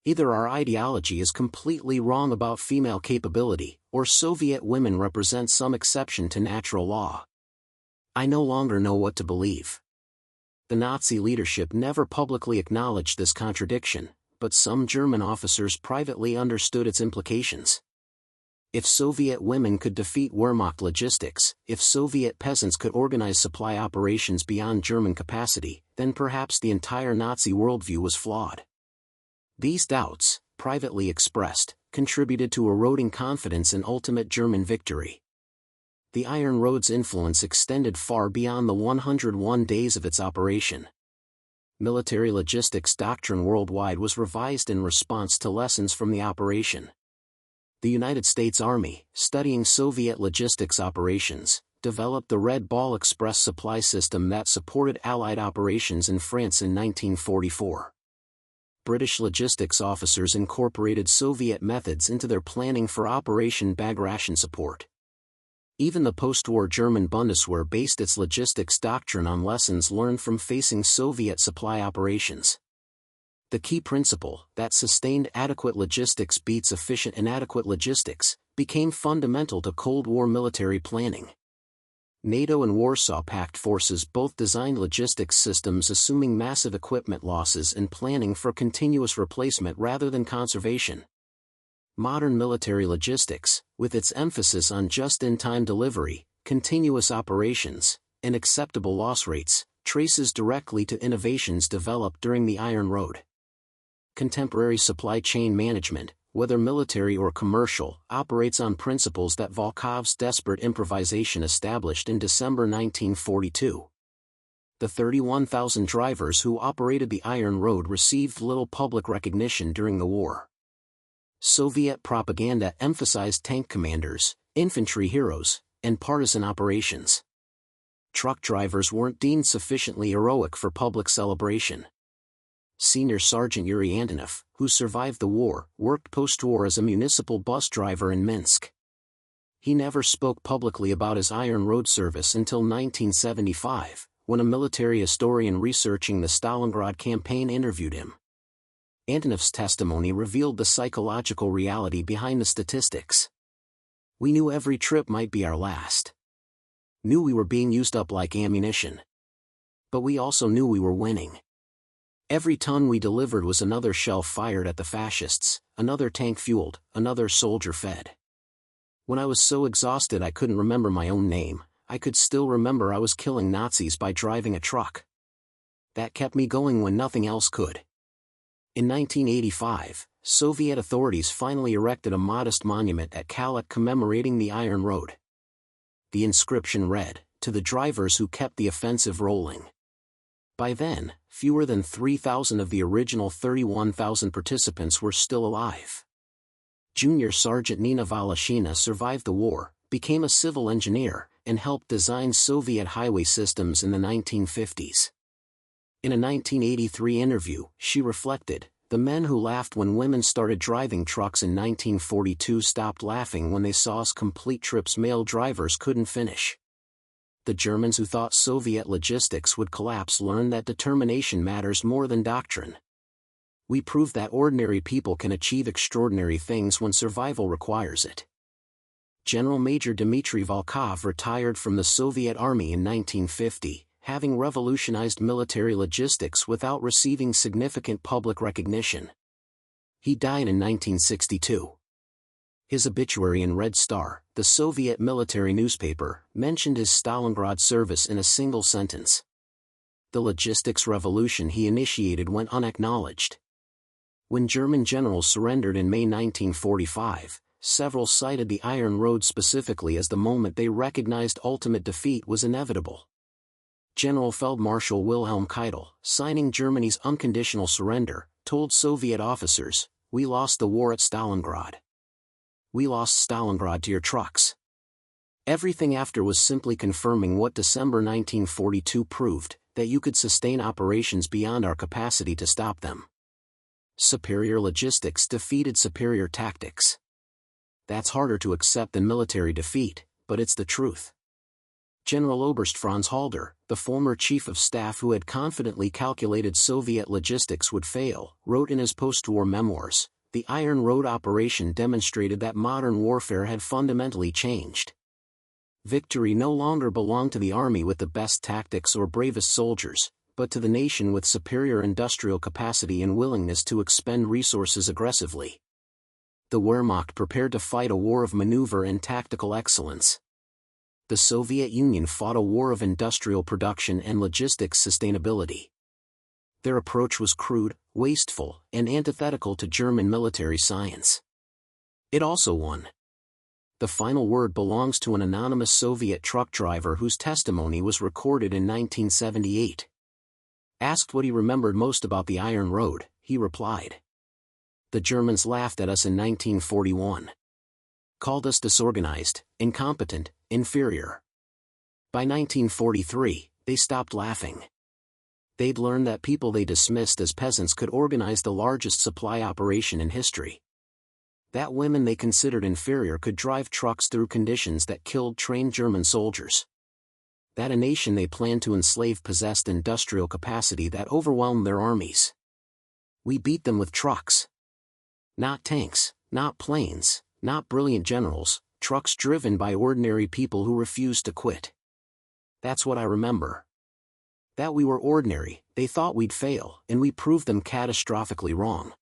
Either our ideology is completely wrong about female capability, or Soviet women represent some exception to natural law. I no longer know what to believe." The Nazi leadership never publicly acknowledged this contradiction, but some German officers privately understood its implications. If Soviet women could defeat Wehrmacht logistics, if Soviet peasants could organize supply operations beyond German capacity, then perhaps the entire Nazi worldview was flawed. These doubts, privately expressed, contributed to eroding confidence in ultimate German victory. The Iron Road's influence extended far beyond the 101 days of its operation. Military logistics doctrine worldwide was revised in response to lessons from the operation. The United States Army, studying Soviet logistics operations, developed the Red Ball Express supply system that supported Allied operations in France in 1944. British logistics officers incorporated Soviet methods into their planning for Operation Bag Ration support. Even the post-war German Bundeswehr based its logistics doctrine on lessons learned from facing Soviet supply operations. The key principle, that sustained adequate logistics beats efficient inadequate logistics, became fundamental to Cold War military planning. NATO and Warsaw Pact forces both designed logistics systems assuming massive equipment losses and planning for continuous replacement rather than conservation. Modern military logistics, with its emphasis on just-in-time delivery, continuous operations, and acceptable loss rates, traces directly to innovations developed during the Iron Road. Contemporary supply chain management, whether military or commercial, operates on principles that Volkov's desperate improvisation established in December 1942. The 31,000 drivers who operated the Iron Road received little public recognition during the war. Soviet propaganda emphasized tank commanders, infantry heroes, and partisan operations. Truck drivers weren't deemed sufficiently heroic for public celebration. Senior Sergeant Yuri Antonov, who survived the war, worked post-war as a municipal bus driver in Minsk. He never spoke publicly about his Iron Road service until 1975, when a military historian researching the Stalingrad campaign interviewed him. Antonov's testimony revealed the psychological reality behind the statistics. "We knew every trip might be our last. Knew we were being used up like ammunition. But we also knew we were winning. Every ton we delivered was another shell fired at the fascists, another tank fueled, another soldier fed. When I was so exhausted I couldn't remember my own name, I could still remember I was killing Nazis by driving a truck. That kept me going when nothing else could." In 1985, Soviet authorities finally erected a modest monument at Kalach commemorating the Iron Road. The inscription read, "To the drivers who kept the offensive rolling." By then, fewer than 3,000 of the original 31,000 participants were still alive. Junior Sergeant Nina Voloshyna survived the war, became a civil engineer, and helped design Soviet highway systems in the 1950s. In a 1983 interview, she reflected, "The men who laughed when women started driving trucks in 1942 stopped laughing when they saw us complete trips male drivers couldn't finish." The Germans who thought Soviet logistics would collapse learned that determination matters more than doctrine. "We proved that ordinary people can achieve extraordinary things when survival requires it." General Major Dmitry Volkov retired from the Soviet Army in 1950, having revolutionized military logistics without receiving significant public recognition. He died in 1962. His obituary in Red Star, the Soviet military newspaper, mentioned his Stalingrad service in a single sentence. The logistics revolution he initiated went unacknowledged. When German generals surrendered in May 1945, several cited the Iron Road specifically as the moment they recognized ultimate defeat was inevitable. General Feldmarschall Wilhelm Keitel, signing Germany's unconditional surrender, told Soviet officers, "We lost the war at Stalingrad. We lost Stalingrad to your trucks." Everything after was simply confirming what December 1942 proved, that you could sustain operations beyond our capacity to stop them. Superior logistics defeated superior tactics. That's harder to accept than military defeat, but it's the truth. General Oberst Franz Halder, the former chief of staff who had confidently calculated Soviet logistics would fail, wrote in his post-war memoirs, "The Iron Road operation demonstrated that modern warfare had fundamentally changed. Victory no longer belonged to the army with the best tactics or bravest soldiers, but to the nation with superior industrial capacity and willingness to expend resources aggressively." The Wehrmacht prepared to fight a war of maneuver and tactical excellence. The Soviet Union fought a war of industrial production and logistics sustainability. Their approach was crude, wasteful, and antithetical to German military science. It also won. The final word belongs to an anonymous Soviet truck driver whose testimony was recorded in 1978. Asked what he remembered most about the Iron Road, he replied, "The Germans laughed at us in 1941. Called us disorganized, incompetent, inferior. By 1943, they stopped laughing. They'd learned that people they dismissed as peasants could organize the largest supply operation in history. That women they considered inferior could drive trucks through conditions that killed trained German soldiers. That a nation they planned to enslave possessed industrial capacity that overwhelmed their armies. We beat them with trucks. Not tanks, not planes, not brilliant generals, trucks driven by ordinary people who refused to quit. That's what I remember. That we were ordinary, they thought we'd fail, and we proved them catastrophically wrong.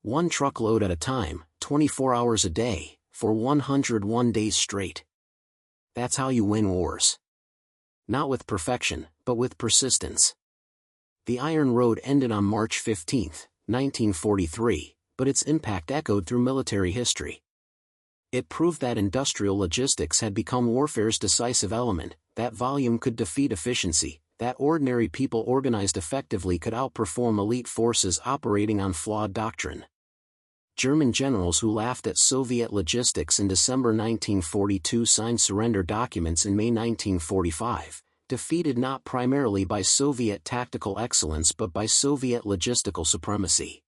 One truckload at a time, 24 hours a day, for 101 days straight. That's how you win wars. Not with perfection, but with persistence." The Iron Road ended on March 15, 1943, but its impact echoed through military history. It proved that industrial logistics had become warfare's decisive element, that volume could defeat efficiency, that ordinary people organized effectively could outperform elite forces operating on flawed doctrine. German generals who laughed at Soviet logistics in December 1942 signed surrender documents in May 1945, defeated not primarily by Soviet tactical excellence but by Soviet logistical supremacy.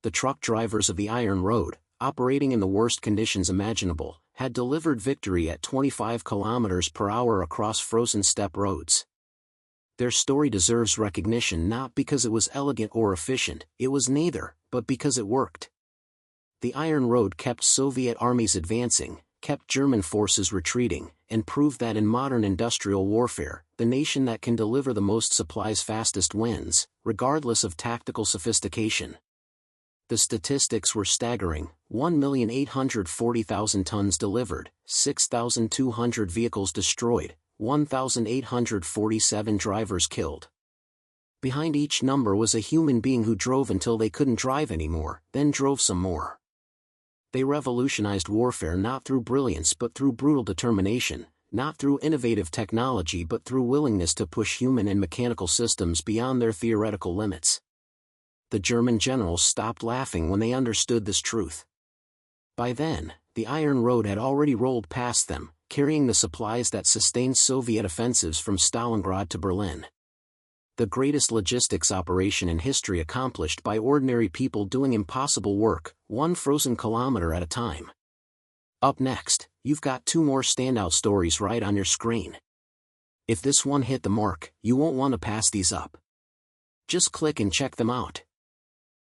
The truck drivers of the Iron Road, operating in the worst conditions imaginable, had delivered victory at 25 km/h across frozen steppe roads. Their story deserves recognition not because it was elegant or efficient, it was neither, but because it worked. The Iron Road kept Soviet armies advancing, kept German forces retreating, and proved that in modern industrial warfare, the nation that can deliver the most supplies fastest wins, regardless of tactical sophistication. The statistics were staggering: 1,840,000 tons delivered, 6,200 vehicles destroyed, 1,847 drivers killed. Behind each number was a human being who drove until they couldn't drive anymore, then drove some more. They revolutionized warfare not through brilliance but through brutal determination, not through innovative technology but through willingness to push human and mechanical systems beyond their theoretical limits. The German generals stopped laughing when they understood this truth. By then, the Iron Road had already rolled past them, carrying the supplies that sustained Soviet offensives from Stalingrad to Berlin. The greatest logistics operation in history accomplished by ordinary people doing impossible work, one frozen kilometer at a time. Up next, you've got two more standout stories right on your screen. If this one hit the mark, you won't want to pass these up. Just click and check them out.